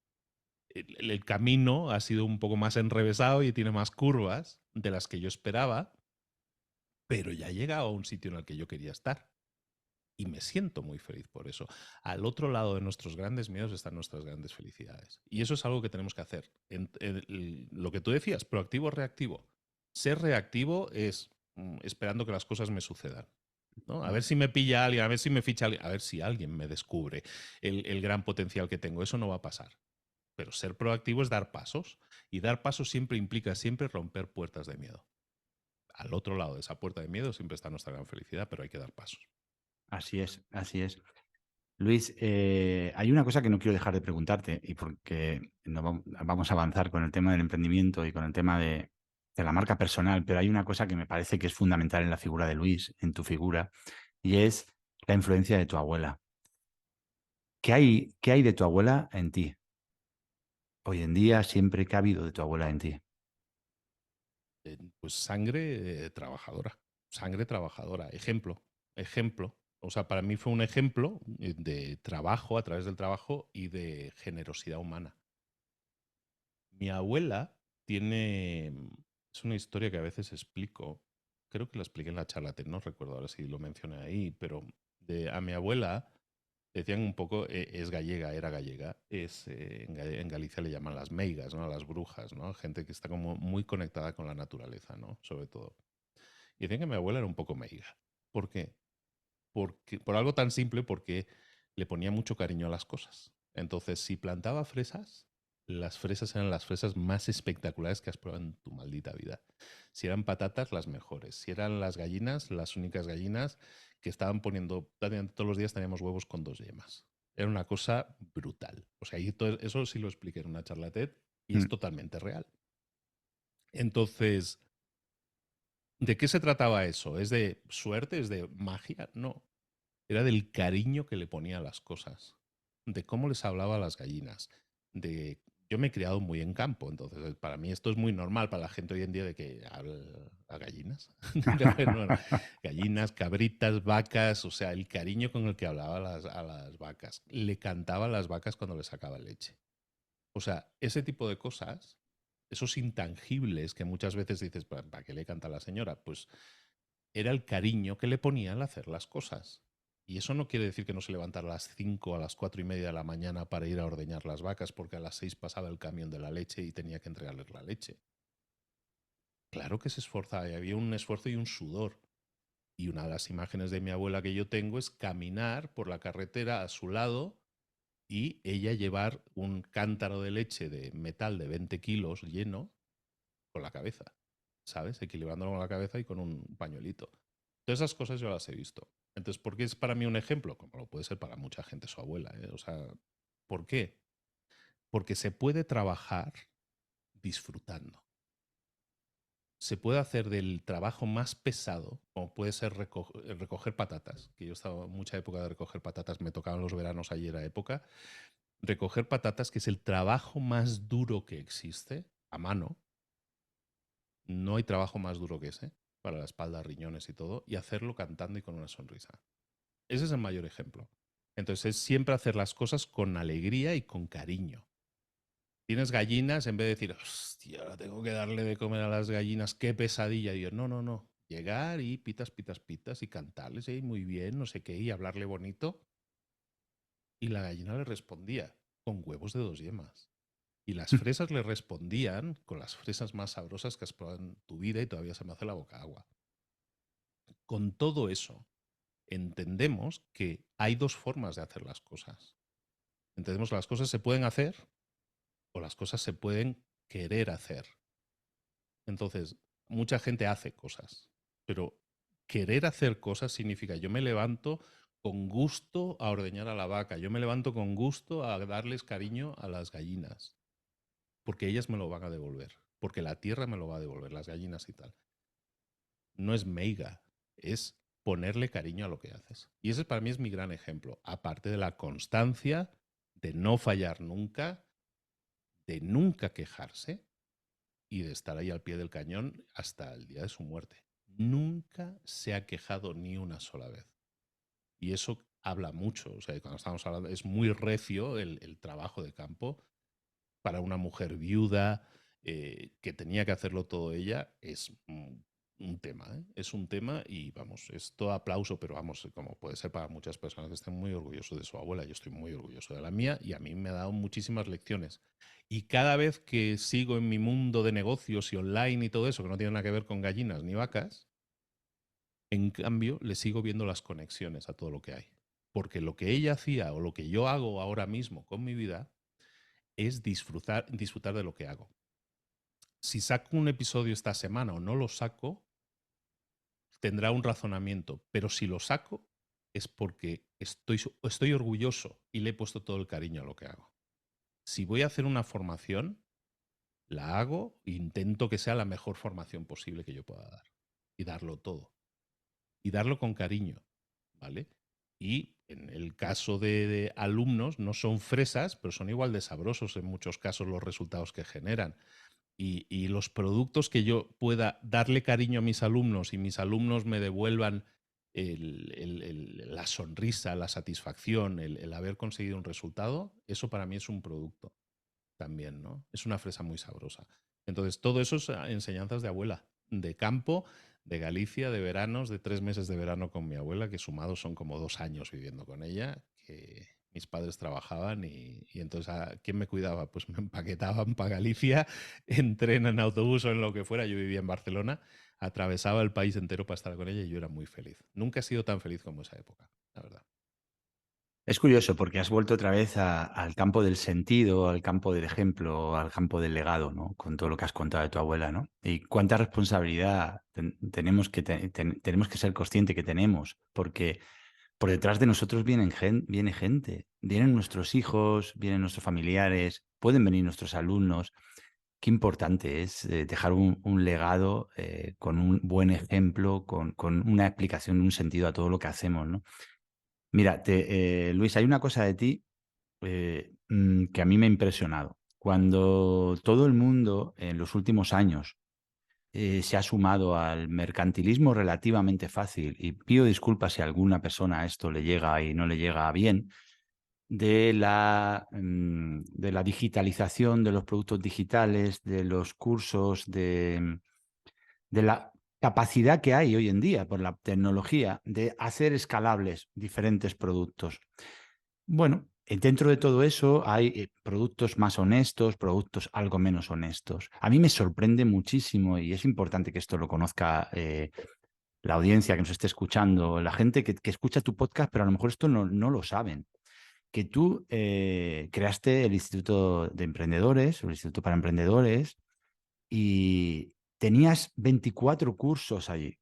El camino ha sido un poco más enrevesado y tiene más curvas de las que yo esperaba, pero ya he llegado a un sitio en el que yo quería estar. Y me siento muy feliz por eso. Al otro lado de nuestros grandes miedos están nuestras grandes felicidades. Y eso es algo que tenemos que hacer. Lo que tú decías, proactivo o reactivo. Ser reactivo es esperando que las cosas me sucedan. ¿No? A ver si me pilla alguien, a ver si me ficha alguien, a ver si alguien me descubre el gran potencial que tengo. Eso no va a pasar. Pero ser proactivo es dar pasos. Y dar pasos siempre implica siempre romper puertas de miedo. Al otro lado de esa puerta de miedo siempre está nuestra gran felicidad, pero hay que dar pasos. así es, así es. Luis, hay una cosa que no quiero dejar de preguntarte y porque vamos a avanzar con el tema del emprendimiento y con el tema de la marca personal, pero hay una cosa que me parece que es fundamental en la figura de Luis, en tu figura, y es la influencia de tu abuela. ¿Qué hay de tu abuela en ti? Hoy en día, siempre que ha habido de tu abuela en ti. Pues sangre trabajadora, ejemplo, ejemplo. O sea, para mí fue un ejemplo de trabajo, a través del trabajo y de generosidad humana. Mi abuela tiene, es una historia que a veces explico, creo que la expliqué en la charla TED, no recuerdo ahora si lo mencioné ahí, pero a mi abuela decían un poco, es gallega, era gallega, en Galicia le llaman las meigas, ¿no? Las brujas, ¿no? Gente que está como muy conectada con la naturaleza, ¿no? Sobre todo. Y decían que mi abuela era un poco meiga. ¿Por qué? Por algo tan simple, porque le ponía mucho cariño a las cosas. Entonces, si plantaba fresas, las fresas eran las fresas más espectaculares que has probado en tu maldita vida. Si eran patatas, las mejores. Si eran las gallinas, las únicas gallinas que estaban poniendo, todos los días teníamos huevos con 2 yemas. Era una cosa brutal. O sea, y todo eso sí lo expliqué en una charla TED y es Mm. totalmente real. Entonces, ¿de qué se trataba eso? ¿Es de suerte? ¿Es de magia? No. Era del cariño que le ponía a las cosas, de cómo les hablaba a las gallinas, de... Yo me he criado muy en campo, entonces para mí esto es muy normal para la gente hoy en día de que habla a gallinas. Bueno, gallinas, cabritas, vacas, o sea, el cariño con el que hablaba a las vacas. Le cantaba a las vacas cuando le sacaba leche. O sea, ese tipo de cosas, esos intangibles que muchas veces dices, ¿para qué le canta a la señora? Pues era el cariño que le ponía al hacer las cosas. Y eso no quiere decir que no se levantara a las 5 a las 4:30 de la mañana para ir a ordeñar las vacas porque a las 6 pasaba el camión de la leche y tenía que entregarles la leche. Claro que se esforzaba y había un esfuerzo y un sudor. Y una de las imágenes de mi abuela que yo tengo es caminar por la carretera a su lado y ella llevar un cántaro de leche de metal de 20 kilos lleno con la cabeza, ¿sabes? Equilibrándolo con la cabeza y con un pañuelito. Todas esas cosas yo las he visto. Entonces, ¿por qué es para mí un ejemplo? Como lo puede ser para mucha gente su abuela, ¿eh? O sea, ¿por qué? Porque se puede trabajar disfrutando. Se puede hacer del trabajo más pesado, como puede ser recoger patatas, que yo estaba en mucha época de recoger patatas, me tocaban los veranos ayer a época, recoger patatas, que es el trabajo más duro que existe, a mano. No hay trabajo más duro que ese, para la espalda, riñones y todo, y hacerlo cantando y con una sonrisa. Ese es el mayor ejemplo. Entonces es siempre hacer las cosas con alegría y con cariño. Tienes gallinas, en vez de decir, hostia, ahora tengo que darle de comer a las gallinas, qué pesadilla. Y yo, no, no, no. Llegar y pitas, pitas, pitas y cantarles, muy bien, no sé qué, y hablarle bonito. Y la gallina le respondía con huevos de 2 yemas. Y las fresas le respondían con las fresas más sabrosas que has probado en tu vida y todavía se me hace la boca agua. Con todo eso, entendemos que hay 2 formas de hacer las cosas. Entendemos que las cosas se pueden hacer o las cosas se pueden querer hacer. Entonces, mucha gente hace cosas, pero querer hacer cosas significa yo me levanto con gusto a ordeñar a la vaca, yo me levanto con gusto a darles cariño a las gallinas, porque ellas me lo van a devolver, porque la tierra me lo va a devolver, las gallinas y tal. No es meiga, es ponerle cariño a lo que haces. Y ese para mí es mi gran ejemplo, aparte de la constancia, de no fallar nunca, de nunca quejarse y de estar ahí al pie del cañón hasta el día de su muerte. Nunca se ha quejado ni una sola vez. Y eso habla mucho. O sea, cuando estamos hablando, es muy recio el trabajo de campo para una mujer viuda que tenía que hacerlo todo ella. Es un tema, ¿eh? Es un tema y vamos, es todo aplauso, pero vamos, como puede ser para muchas personas que estén muy orgullosos de su abuela. Yo estoy muy orgulloso de la mía y a mí me ha dado muchísimas lecciones. Y cada vez que sigo en mi mundo de negocios y online y todo eso, que no tiene nada que ver con gallinas ni vacas, en cambio le sigo viendo las conexiones a todo lo que hay. Porque lo que ella hacía o lo que yo hago ahora mismo con mi vida es disfrutar de lo que hago. Si saco un episodio esta semana o no lo saco, tendrá un razonamiento, pero si lo saco es porque estoy orgulloso y le he puesto todo el cariño a lo que hago. Si voy a hacer una formación, la hago e intento que sea la mejor formación posible que yo pueda dar y darlo todo y darlo con cariño, ¿vale? Y en el caso de alumnos no son fresas, pero son igual de sabrosos en muchos casos los resultados que generan. Y los productos que yo pueda darle cariño a mis alumnos y mis alumnos me devuelvan la sonrisa, la satisfacción, el haber conseguido un resultado, eso para mí es un producto también, ¿no? Es una fresa muy sabrosa. Entonces, todo eso es enseñanzas de abuela, de campo, de Galicia, de veranos, de 3 meses de verano con mi abuela, que sumados son como 2 años viviendo con ella, que mis padres trabajaban y entonces, ¿quién me cuidaba? Pues me empaquetaban para Galicia, en tren, en autobús o en lo que fuera. Yo vivía en Barcelona, atravesaba el país entero para estar con ella y yo era muy feliz. Nunca he sido tan feliz como esa época, la verdad. Es curioso porque has vuelto otra vez al campo del sentido, al campo del ejemplo, al campo del legado, ¿no? Con todo lo que has contado de tu abuela, ¿no? Y cuánta responsabilidad tenemos que ser conscientes que tenemos, porque por detrás de nosotros viene gente, vienen nuestros hijos, vienen nuestros familiares, pueden venir nuestros alumnos. Qué importante es dejar un legado con un buen ejemplo, con una explicación, un sentido a todo lo que hacemos, ¿no? Mira, Luis, hay una cosa de ti que a mí me ha impresionado. Cuando todo el mundo en los últimos años se ha sumado al mercantilismo relativamente fácil, y pido disculpas si a alguna persona a esto le llega y no le llega bien, de la digitalización de los productos digitales, de los cursos, de la capacidad que hay hoy en día por la tecnología de hacer escalables diferentes productos. Bueno, dentro de todo eso hay productos más honestos, productos algo menos honestos. A mí me sorprende muchísimo y es importante que esto lo conozca la audiencia que nos esté escuchando, la gente que escucha tu podcast, pero a lo mejor esto no lo saben. Que tú creaste el Instituto de Emprendedores, o el Instituto para Emprendedores, y tenías 24 cursos allí.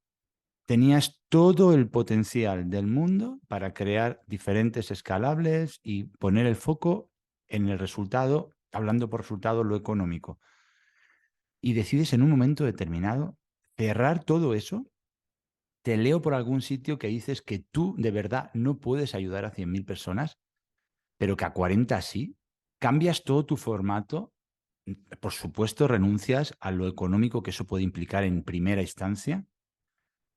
Tenías todo el potencial del mundo para crear diferentes escalables y poner el foco en el resultado, hablando por resultado lo económico. Y decides en un momento determinado cerrar todo eso. Te leo por algún sitio que dices que tú de verdad no puedes ayudar a 100.000 personas, pero que a 40 sí. Cambias todo tu formato. Por supuesto, renuncias a lo económico que eso puede implicar en primera instancia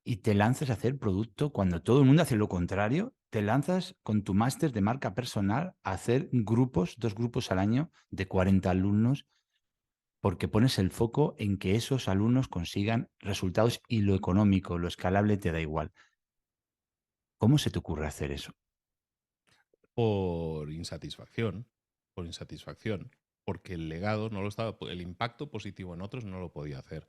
y te lanzas a hacer producto cuando todo el mundo hace lo contrario. Te lanzas con tu máster de marca personal a hacer grupos, 2 grupos al año de 40 alumnos, porque pones el foco en que esos alumnos consigan resultados y lo económico, lo escalable te da igual. ¿Cómo se te ocurre hacer eso? Por insatisfacción, por insatisfacción, porque el legado no lo estaba, el impacto positivo en otros no lo podía hacer.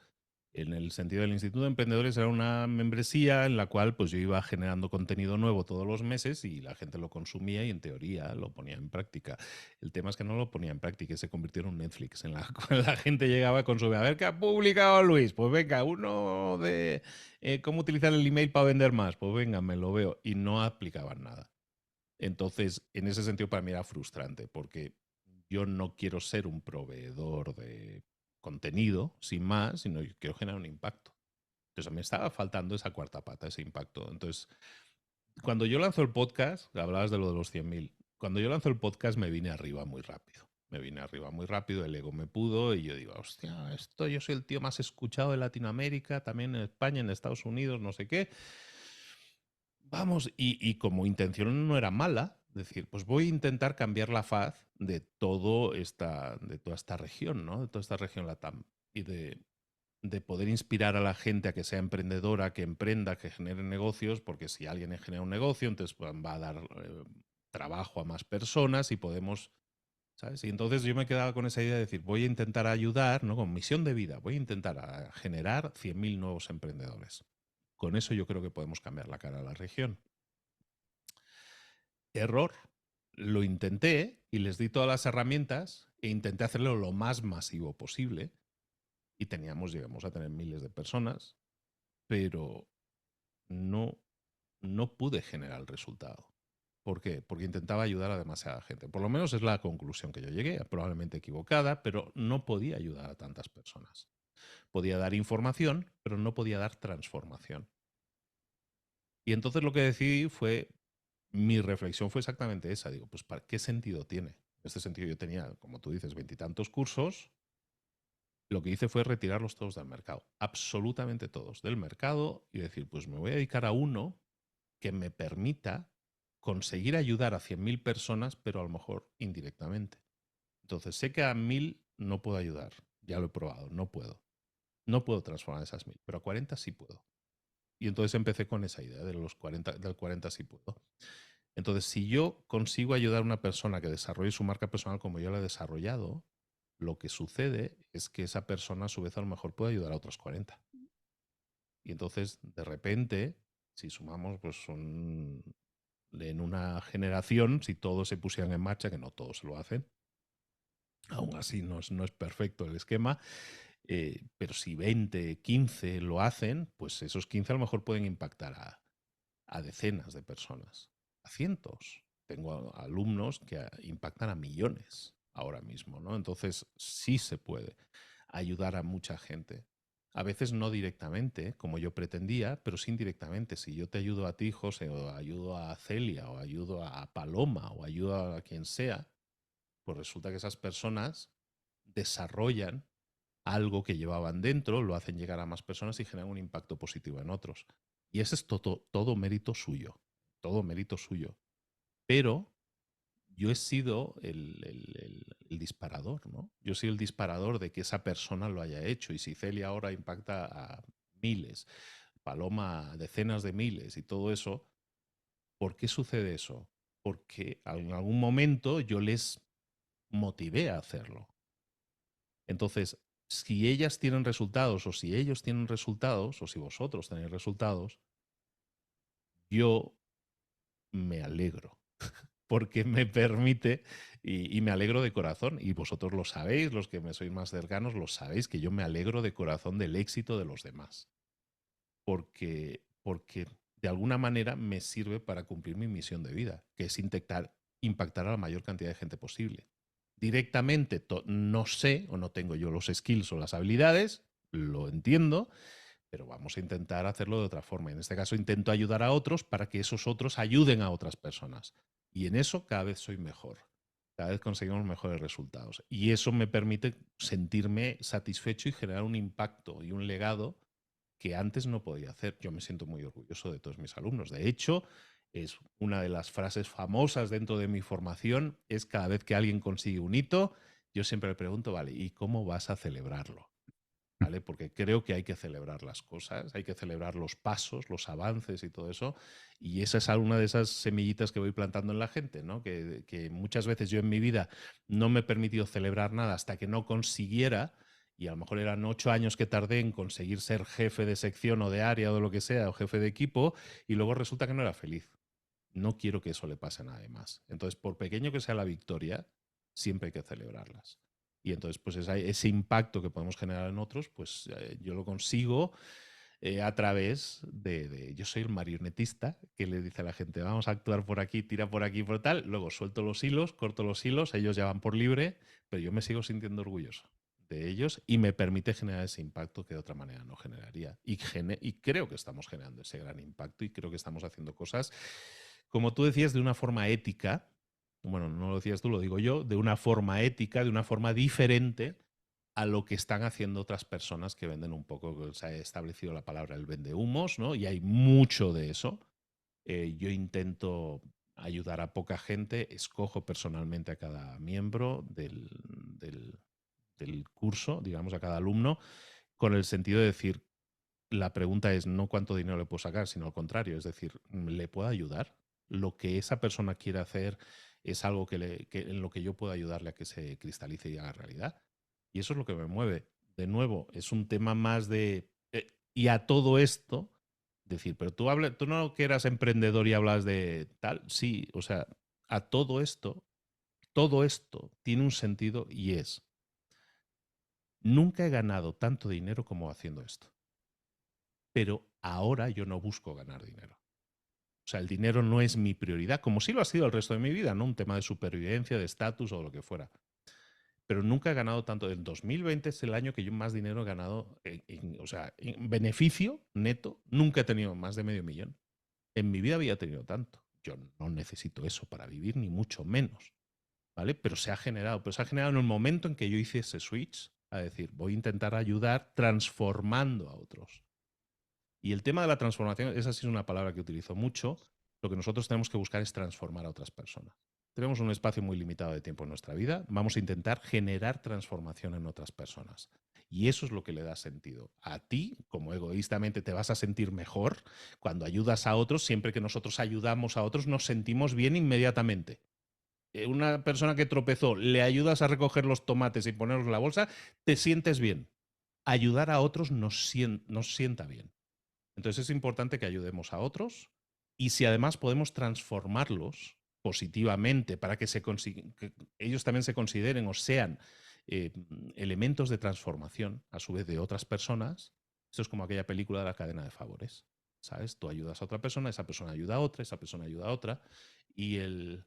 En el sentido del Instituto de Emprendedores era una membresía en la cual pues yo iba generando contenido nuevo todos los meses y la gente lo consumía y en teoría lo ponía en práctica. El tema es que no lo ponía en práctica y se convirtió en un Netflix en la cual la gente llegaba a consumir. A ver qué ha publicado Luis. Pues venga, uno de cómo utilizar el email para vender más. Pues venga, me lo veo. Y no aplicaban nada. Entonces, en ese sentido para mí era frustrante porque yo no quiero ser un proveedor de contenido sin más, sino yo quiero generar un impacto. Entonces me estaba faltando esa cuarta pata, ese impacto. Entonces, cuando yo lanzo el podcast, hablabas de lo de los 100.000, cuando yo lanzo el podcast me vine arriba muy rápido. Me vine arriba muy rápido, el ego me pudo y yo digo, hostia, esto yo soy el tío más escuchado de Latinoamérica, también en España, en Estados Unidos, no sé qué. Vamos, y como intención no era mala, decir, pues voy a intentar cambiar la faz de toda esta región, ¿no? De toda esta región LATAM. Y de poder inspirar a la gente a que sea emprendedora, que emprenda, que genere negocios, porque si alguien genera un negocio, entonces pues, va a dar trabajo a más personas y podemos, ¿sabes? Y entonces yo me quedaba con esa idea de decir, voy a intentar ayudar, ¿no? Con misión de vida, voy a intentar generar 100.000 nuevos emprendedores. Con eso yo creo que podemos cambiar la cara a la región. Error. Lo intenté y les di todas las herramientas e intenté hacerlo lo más masivo posible. Y llegamos a tener miles de personas, pero no, no pude generar el resultado. ¿Por qué? Porque intentaba ayudar a demasiada gente. Por lo menos es la conclusión que yo llegué, probablemente equivocada, pero no podía ayudar a tantas personas. Podía dar información, pero no podía dar transformación. Y entonces lo que decidí fue, mi reflexión fue exactamente esa. Digo, pues ¿qué sentido tiene? En este sentido yo tenía, como tú dices, 20 y tantos cursos. Lo que hice fue retirarlos todos del mercado, absolutamente todos del mercado y decir, pues me voy a dedicar a uno que me permita conseguir ayudar a 100.000 personas, pero a lo mejor indirectamente. Entonces, sé que a 1.000 no puedo ayudar. Ya lo he probado, no puedo. No puedo transformar esas 1.000, pero a 40 sí puedo. Y entonces empecé con esa idea de los 40, del 40 sí puedo. Entonces, si yo consigo ayudar a una persona que desarrolle su marca personal como yo la he desarrollado, lo que sucede es que esa persona a su vez a lo mejor puede ayudar a otros 40. Y entonces, de repente, si sumamos, pues son en una generación, si todos se pusieran en marcha, que no todos lo hacen, aún así no es perfecto el esquema, pero si 20, 15 lo hacen, pues esos 15 a lo mejor pueden impactar a decenas de personas, a cientos. Tengo alumnos que impactan a millones ahora mismo, ¿no? Entonces sí se puede ayudar a mucha gente. A veces no directamente, como yo pretendía, pero sí indirectamente. Si yo te ayudo a ti, José, o ayudo a Celia, o ayudo a Paloma, o ayudo a quien sea, pues resulta que esas personas desarrollan algo que llevaban dentro, lo hacen llegar a más personas y generan un impacto positivo en otros. Y ese es todo mérito suyo, todo mérito suyo. Pero yo he sido el disparador, ¿no? Yo soy el disparador de que esa persona lo haya hecho. Y si Celia ahora impacta a miles, Paloma a decenas de miles y todo eso, ¿por qué sucede eso? Porque en algún momento yo les motivé a hacerlo. Entonces, si ellas tienen resultados o si ellos tienen resultados o si vosotros tenéis resultados, yo me alegro porque me permite y me alegro de corazón. Y vosotros lo sabéis, los que me sois más cercanos, lo sabéis, que yo me alegro de corazón del éxito de los demás. Porque de alguna manera me sirve para cumplir mi misión de vida, que es impactar a la mayor cantidad de gente posible. Directamente no sé o no tengo yo los skills o las habilidades, lo entiendo, pero vamos a intentar hacerlo de otra forma. En este caso intento ayudar a otros para que esos otros ayuden a otras personas. Y en eso cada vez soy mejor. Cada vez conseguimos mejores resultados. Y eso me permite sentirme satisfecho y generar un impacto y un legado que antes no podía hacer. Yo me siento muy orgulloso de todos mis alumnos. De hecho, es una de las frases famosas dentro de mi formación, es cada vez que alguien consigue un hito, yo siempre le pregunto, vale, ¿y cómo vas a celebrarlo? ¿Vale? Porque creo que hay que celebrar las cosas, hay que celebrar los pasos, los avances y todo eso. Y esa es alguna de esas semillitas que voy plantando en la gente, ¿no? Que muchas veces yo en mi vida no me he permitido celebrar nada hasta que no consiguiera, y a lo mejor eran 8 años que tardé en conseguir ser jefe de sección o de área o de lo que sea, o jefe de equipo, y luego resulta que no era feliz. No quiero que eso le pase a nadie más. Entonces, por pequeño que sea la victoria, siempre hay que celebrarlas. Y entonces, pues ese impacto que podemos generar en otros, pues yo lo consigo a través yo soy el marionetista que le dice a la gente, vamos a actuar por aquí, tira por aquí, por tal, luego suelto los hilos, corto los hilos, ellos ya van por libre, pero yo me sigo sintiendo orgulloso de ellos y me permite generar ese impacto que de otra manera no generaría. Y creo que estamos generando ese gran impacto y creo que estamos haciendo cosas, como tú decías, de una forma ética. Bueno, no lo decías tú, lo digo yo, de una forma ética, de una forma diferente a lo que están haciendo otras personas que venden un poco, se ha establecido la palabra el vendehumos, ¿no? Y hay mucho de eso. Yo intento ayudar a poca gente, escojo personalmente a cada miembro del curso, digamos, a cada alumno, con el sentido de decir, la pregunta es no cuánto dinero le puedo sacar, sino al contrario, es decir, ¿le puedo ayudar? Lo que esa persona quiere hacer es algo en lo que yo puedo ayudarle a que se cristalice y haga realidad. Y eso es lo que me mueve. De nuevo, es un tema más de... y a todo esto, decir, pero tú no que eras emprendedor y hablas de tal, sí, o sea, a todo esto tiene un sentido y es, nunca he ganado tanto dinero como haciendo esto, pero ahora yo no busco ganar dinero. O sea, el dinero no es mi prioridad, como sí lo ha sido el resto de mi vida, ¿no? Un tema de supervivencia, de estatus o lo que fuera. Pero nunca he ganado tanto. En 2020 es el año que yo más dinero he ganado, o sea, en beneficio neto, nunca he tenido más de $500,000. En mi vida había tenido tanto. Yo no necesito eso para vivir, ni mucho menos. ¿Vale? Pero se ha generado. Pero se ha generado en el momento en que yo hice ese switch a decir, voy a intentar ayudar transformando a otros. Y el tema de la transformación, esa sí es una palabra que utilizo mucho. Lo que nosotros tenemos que buscar es transformar a otras personas. Tenemos un espacio muy limitado de tiempo en nuestra vida. Vamos a intentar generar transformación en otras personas. Y eso es lo que le da sentido. A ti, como egoístamente, te vas a sentir mejor cuando ayudas a otros. Siempre que nosotros ayudamos a otros, nos sentimos bien inmediatamente. Una persona que tropezó, le ayudas a recoger los tomates y ponerlos en la bolsa, te sientes bien. Ayudar a otros nos sienta bien. Entonces es importante que ayudemos a otros y si además podemos transformarlos positivamente para que, que ellos también se consideren o sean eh, elementos de transformación a su vez de otras personas, esto es como aquella película de la cadena de favores. ¿Sabes? Tú ayudas a otra persona, esa persona ayuda a otra, esa persona ayuda a otra y el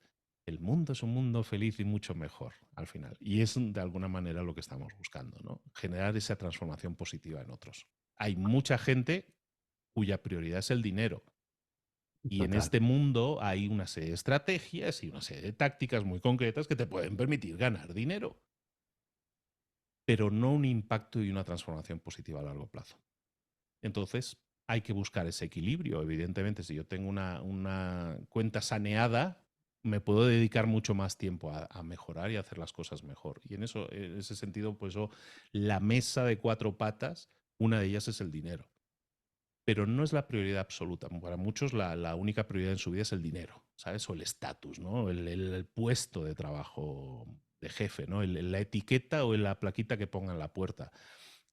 mundo es un mundo feliz y mucho mejor al final. Y es de alguna manera lo que estamos buscando, ¿no? Generar esa transformación positiva en otros. Hay mucha gente cuya prioridad es el dinero. Y en Total. este mundo hay una serie de estrategias y una serie de tácticas muy concretas que te pueden permitir ganar dinero, pero no un impacto y una transformación positiva a largo plazo. Entonces, hay que buscar ese equilibrio. Evidentemente, si yo tengo una cuenta saneada, me puedo dedicar mucho más tiempo a mejorar y a hacer las cosas mejor. Y en ese sentido, pues la mesa de cuatro patas, una de ellas es el dinero. Pero no es la prioridad absoluta. Para muchos la única prioridad en su vida es el dinero, ¿sabes? O el estatus, ¿no? El puesto de trabajo de jefe, ¿no? La etiqueta o la plaquita que ponga en la puerta.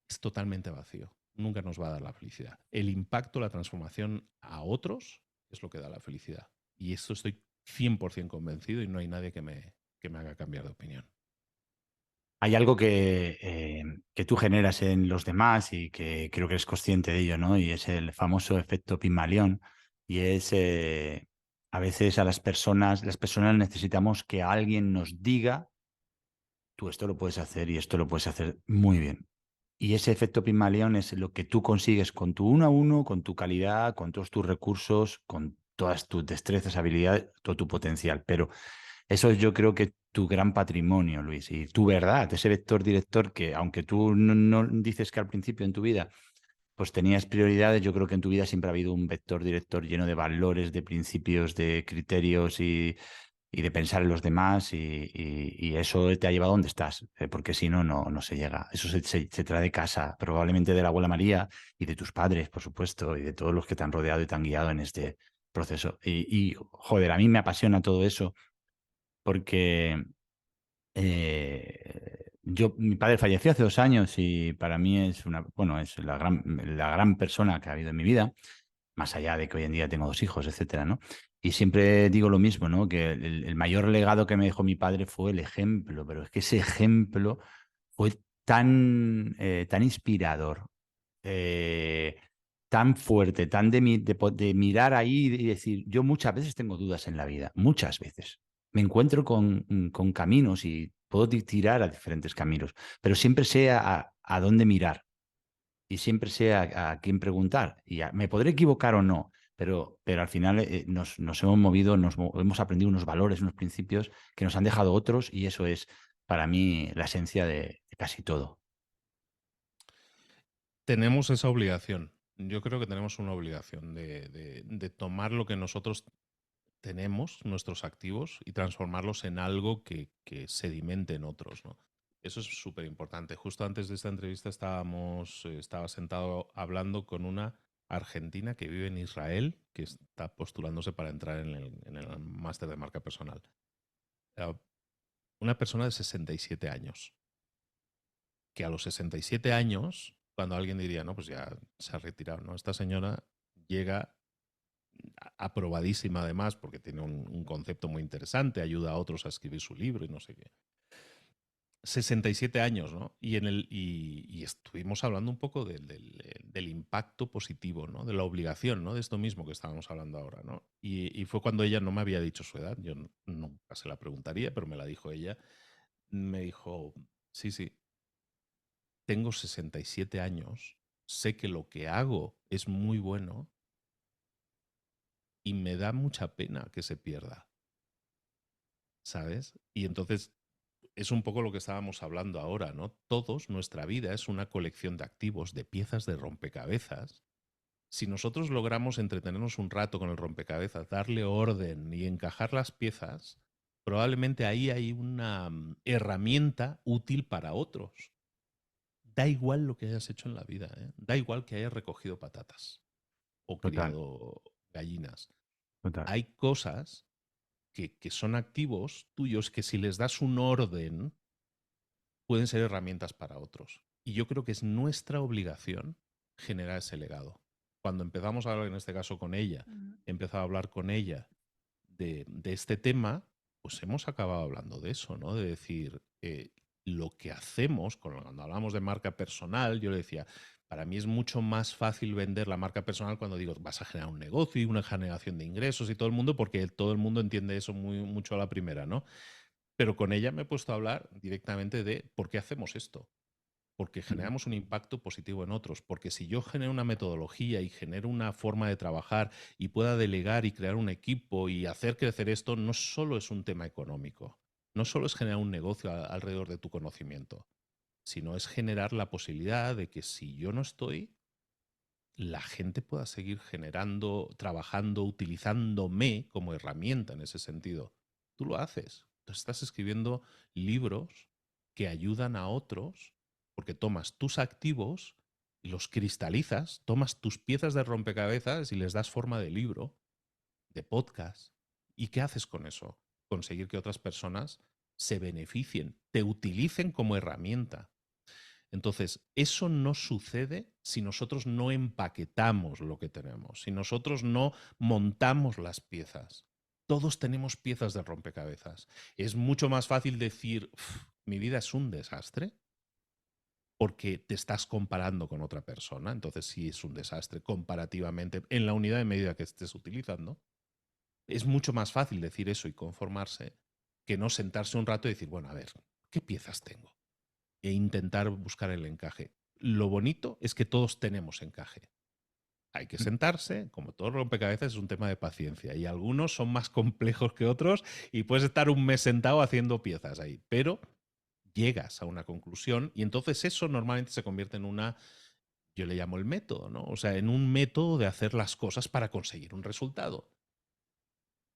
Es totalmente vacío. Nunca nos va a dar la felicidad. El impacto, la transformación a otros es lo que da la felicidad. Y esto estoy 100% convencido y no hay nadie que me haga cambiar de opinión. Hay algo que tú generas en los demás y que creo que eres consciente de ello, ¿no? Y es el famoso efecto Pigmalión. Y es, a veces a las personas necesitamos que alguien nos diga, tú esto lo puedes hacer y esto lo puedes hacer muy bien. Y ese efecto Pigmalión es lo que tú consigues con tu uno a uno, con tu calidad, con todos tus recursos, con todas tus destrezas, habilidades, todo tu potencial. Pero eso es yo creo que tu gran patrimonio, Luis, y tu verdad, ese vector director que aunque tú no dices que al principio en tu vida pues tenías prioridades, yo creo que en tu vida siempre ha habido un vector director lleno de valores, de principios, de criterios y de pensar en los demás y eso te ha llevado a donde estás, porque si no, no se llega. Eso se trae de casa, probablemente de la abuela María y de tus padres, por supuesto, y de todos los que te han rodeado y te han guiado en este proceso. Joder, a mí me apasiona todo eso porque mi padre falleció hace 2 años y para mí es bueno, es la gran persona que ha habido en mi vida, más allá de que hoy en día tengo 2 hijos, etcétera, ¿no? Y siempre digo lo mismo, ¿no? Que el mayor legado que me dejó mi padre fue el ejemplo, pero es que ese ejemplo fue tan inspirador, eh, tan fuerte, tan de mirar ahí y decir, yo muchas veces tengo dudas en la vida, muchas veces. Me encuentro con caminos y puedo tirar a diferentes caminos, pero siempre sé a dónde mirar y siempre sé a quién preguntar. Me podré equivocar o no, pero al final nos hemos movido, hemos aprendido unos valores, unos principios que nos han dejado otros y eso es para mí la esencia de casi todo. Tenemos esa obligación. Yo creo que tenemos una obligación de tomar lo que nosotros tenemos, nuestros activos, y transformarlos en algo que sedimente en otros, ¿no? Eso es súper importante. Justo antes de esta entrevista estaba sentado hablando con una argentina que vive en Israel, que está postulándose para entrar en el máster de marca personal. Eh, Una persona de 67 años, que a los 67 años, cuando alguien diría, no, pues ya se ha retirado, ¿no? Esta señora llega aprobadísima además porque tiene un concepto muy interesante, ayuda a otros a escribir su libro y no sé qué. 67 años, ¿no? Y estuvimos hablando un poco del impacto positivo, ¿no? De la obligación, ¿no? De esto mismo que estábamos hablando ahora, ¿no? Y fue cuando ella no me había dicho su edad, yo nunca se la preguntaría, pero me la dijo ella. Me dijo, sí, sí, tengo 67 años, sé que lo que hago es muy bueno y me da mucha pena que se pierda, ¿sabes? Y entonces es un poco lo que estábamos hablando ahora, ¿no? Todos, nuestra vida es una colección de activos, de piezas de rompecabezas, Si nosotros logramos entretenernos un rato con el rompecabezas, darle orden y encajar las piezas, probablemente ahí hay una herramienta útil para otros. Da igual lo que hayas hecho en la vida, ¿eh? Da igual que hayas recogido patatas o Total, criado gallinas. total. Hay cosas que son activos tuyos que si les das un orden pueden ser herramientas para otros. Y yo creo que es nuestra obligación generar ese legado. Cuando empezamos a hablar, en este caso con ella, he empezado a hablar con ella de este tema, pues hemos acabado hablando de eso, ¿no? De decir, lo que hacemos, cuando hablamos de marca personal, yo le decía, para mí es mucho más fácil vender la marca personal cuando digo, vas a generar un negocio y una generación de ingresos y todo el mundo, porque todo el mundo entiende eso mucho a la primera, ¿no? Pero con ella me he puesto a hablar directamente de por qué hacemos esto. Porque Mm. generamos un impacto positivo en otros. Porque si yo genero una metodología y genero una forma de trabajar y pueda delegar y crear un equipo y hacer crecer esto, no solo es un tema económico, no solo es generar un negocio alrededor de tu conocimiento, sino es generar la posibilidad de que si yo no estoy, la gente pueda seguir generando, trabajando, utilizándome como herramienta en ese sentido. Tú lo haces. Tú estás escribiendo libros que ayudan a otros porque tomas tus activos y los cristalizas, tomas tus piezas de rompecabezas y les das forma de libro, de podcast. ¿Y qué haces con eso? Conseguir que otras personas se beneficien, te utilicen como herramienta. Entonces, eso no sucede si nosotros no empaquetamos lo que tenemos, si nosotros no montamos las piezas. Todos tenemos piezas de rompecabezas. Es mucho más fácil decir, mi vida es un desastre, porque te estás comparando con otra persona. Entonces, sí es un desastre comparativamente en la unidad de medida que estés utilizando. Es mucho más fácil decir eso y conformarse que no sentarse un rato y decir, bueno, a ver, ¿qué piezas tengo? E intentar buscar el encaje. Lo bonito es que todos tenemos encaje. Hay que Mm. sentarse, como todo rompecabezas, es un tema de paciencia. Y algunos son más complejos que otros y puedes estar un mes sentado haciendo piezas ahí. Pero llegas a una conclusión y entonces eso normalmente se convierte en una, yo le llamo el método, ¿no? O sea, en un método de hacer las cosas para conseguir un resultado.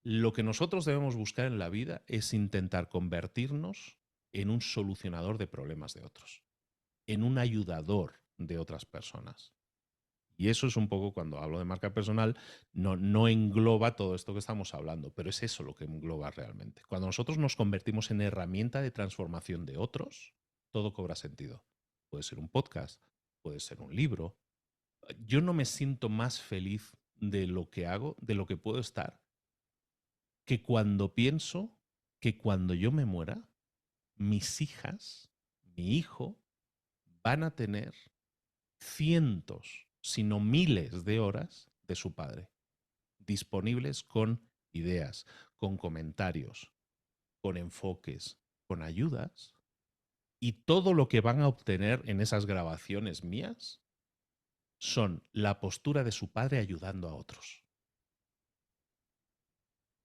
Lo que nosotros debemos buscar en la vida es intentar convertirnos en un solucionador de problemas de otros, en un ayudador de otras personas. Y eso es un poco, cuando hablo de marca personal, no engloba todo esto que estamos hablando, pero es eso lo que engloba realmente. Cuando nosotros nos convertimos en herramienta de transformación de otros, todo cobra sentido. Puede ser un podcast, puede ser un libro. Yo no me siento más feliz de lo que hago, de lo que puedo estar, que cuando pienso que cuando yo me muera, mis hijas, mi hijo, van a tener cientos, sino miles de horas de su padre, disponibles con ideas, con comentarios, con enfoques, con ayudas, y todo lo que van a obtener en esas grabaciones mías son la postura de su padre ayudando a otros.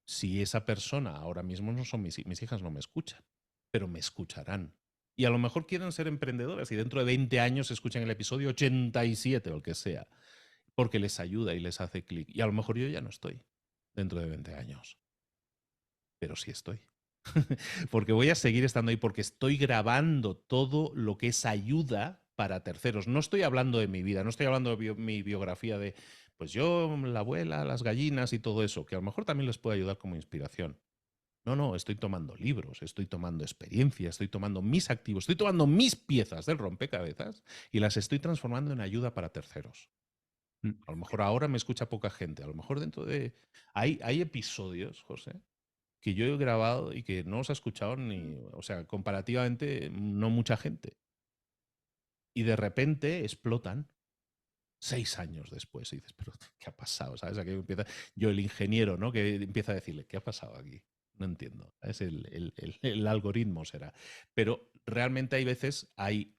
Si esa persona ahora mismo no son mis hijas, no me escuchan, pero me escucharán. Y a lo mejor quieren ser emprendedoras y dentro de 20 años escuchan el episodio 87 o el que sea, porque les ayuda y les hace clic. Y a lo mejor yo ya no estoy dentro de 20 años, pero sí estoy. Porque voy a seguir estando ahí, porque estoy grabando todo lo que es ayuda para terceros. No estoy hablando de mi vida, no estoy hablando de mi biografía de, pues yo, la abuela, las gallinas y todo eso, que a lo mejor también les puede ayudar como inspiración. No, estoy tomando libros, estoy tomando experiencias, estoy tomando mis activos, estoy tomando mis piezas del rompecabezas y las estoy transformando en ayuda para terceros. Mm. A lo mejor ahora me escucha poca gente, a lo mejor dentro de... Hay episodios, José, que yo he grabado y que no os ha escuchado ni, o sea, comparativamente no mucha gente. Y de repente explotan 6 años después y dices, pero ¿qué ha pasado? ¿Sabes? Aquí empieza yo, el ingeniero, ¿no? Que empieza a decirle, ¿qué ha pasado aquí? No entiendo. Es el algoritmo será. Pero realmente hay veces, hay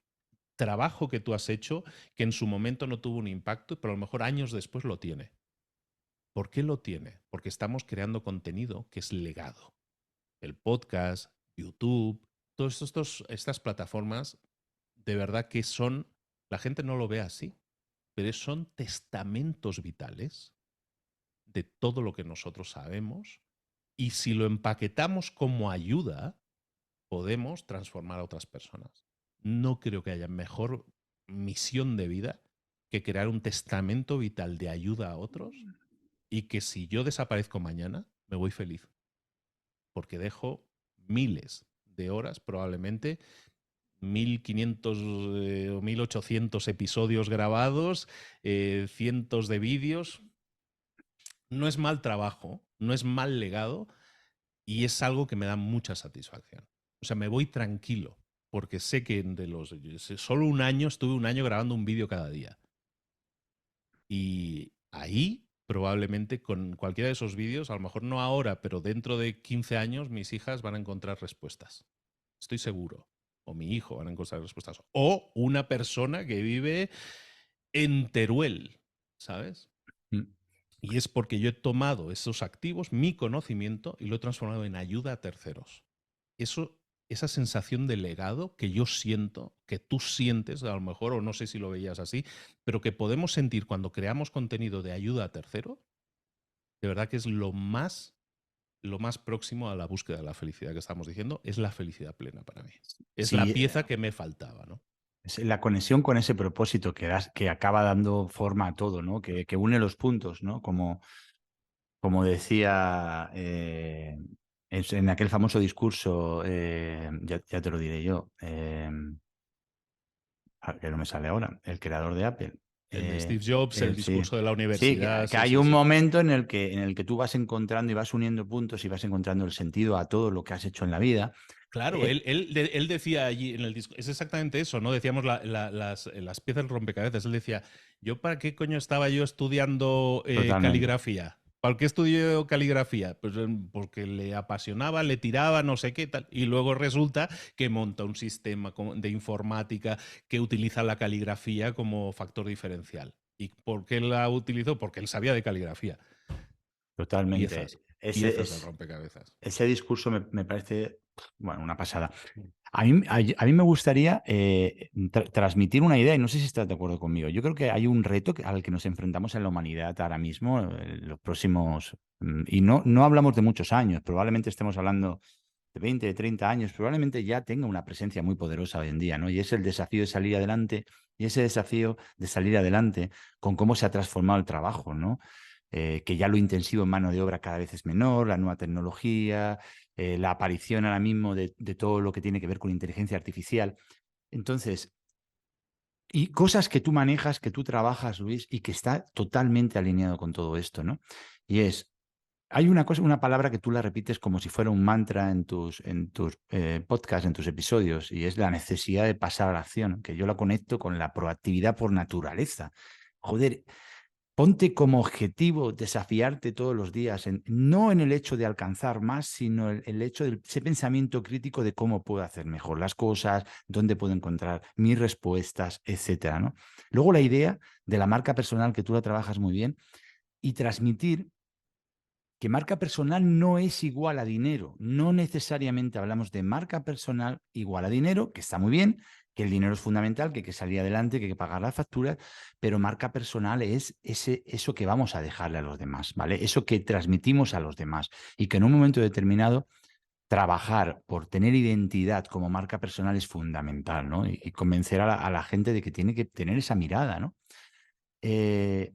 trabajo que tú has hecho que en su momento no tuvo un impacto, pero a lo mejor años después lo tiene. ¿Por qué lo tiene? Porque estamos creando contenido que es legado. El podcast, YouTube, todas estas plataformas, de verdad que son, la gente no lo ve así, pero son testamentos vitales de todo lo que nosotros sabemos, y si lo empaquetamos como ayuda, podemos transformar a otras personas. No creo que haya mejor misión de vida que crear un testamento vital de ayuda a otros, y que si yo desaparezco mañana, me voy feliz, porque dejo miles de horas, probablemente 1500 o 1800 episodios grabados, cientos de vídeos. No es mal trabajo, no es mal legado, y es algo que me da mucha satisfacción. O sea, me voy tranquilo, porque sé que solo un año, estuve un año grabando un vídeo cada día. Y ahí, probablemente, con cualquiera de esos vídeos, a lo mejor no ahora, pero dentro de 15 años, mis hijas van a encontrar respuestas. Estoy seguro. O mi hijo van a encontrar respuestas. O una persona que vive en Teruel, ¿sabes? Mm. Y es porque yo he tomado esos activos, mi conocimiento, y lo he transformado en ayuda a terceros. Esa sensación de legado que yo siento, que tú sientes, a lo mejor, o no sé si lo veías así, pero que podemos sentir cuando creamos contenido de ayuda a terceros, de verdad que es lo más próximo a la búsqueda de la felicidad que estamos diciendo, es la felicidad plena para mí. Es la Sí, pieza que me faltaba, ¿no? es la conexión con ese propósito que acaba dando forma a todo, ¿no? Que une los puntos, ¿no? Como decía en aquel famoso discurso, ya te lo diré yo, que no me sale ahora, el creador de Apple. El de Steve Jobs, el Sí, discurso de la sí, universidad, que sí, hay sí, un sí. momento en el que tú vas encontrando y vas uniendo puntos y vas encontrando el sentido a todo lo que has hecho en la vida. Claro, Eh, él decía allí en el disco, es exactamente eso, ¿no? Decíamos las piezas del rompecabezas. Él decía, ¿yo para qué coño estaba yo estudiando Totalmente. caligrafía? ¿Para qué estudió caligrafía? Pues porque le apasionaba, le tiraba, no sé qué tal. Y luego resulta que monta un sistema de informática que utiliza la caligrafía como factor diferencial. ¿Y por qué la utilizó? Porque él sabía de caligrafía. Totalmente. Piezas, piezas del rompecabezas. Ese discurso me parece, bueno, una pasada. A mí me gustaría transmitir una idea, y no sé si estás de acuerdo conmigo. Yo creo que hay un reto al que nos enfrentamos en la humanidad ahora mismo, en los próximos, y no hablamos de muchos años, probablemente estemos hablando de 20, de 30 años, probablemente ya tenga una presencia muy poderosa hoy en día, ¿no? Y es el desafío de salir adelante, y ese desafío de salir adelante con cómo se ha transformado el trabajo, ¿no? Que ya lo intensivo en mano de obra cada vez es menor, la nueva tecnología, la aparición ahora mismo de todo lo que tiene que ver con inteligencia artificial. Entonces, y cosas que tú manejas, que tú trabajas, Luis, y que está totalmente alineado con todo esto, ¿no? Y hay una cosa, una palabra que tú la repites como si fuera un mantra en tus podcasts, en tus episodios, y es la necesidad de pasar a la acción, que yo la conecto con la proactividad por naturaleza. Joder, ponte como objetivo desafiarte todos los días, no en el hecho de alcanzar más, sino el hecho de ese pensamiento crítico de cómo puedo hacer mejor las cosas, dónde puedo encontrar mis respuestas, etcétera, ¿no? Luego la idea de la marca personal, que tú la trabajas muy bien, y transmitir que marca personal no es igual a dinero. No necesariamente hablamos de marca personal igual a dinero, que está muy bien, que el dinero es fundamental, que hay que salir adelante, que hay que pagar las facturas, pero marca personal es eso que vamos a dejarle a los demás, ¿vale? Eso que transmitimos a los demás y que en un momento determinado trabajar por tener identidad como marca personal es fundamental, ¿no? Y convencer a la gente de que tiene que tener esa mirada, ¿no? Eh,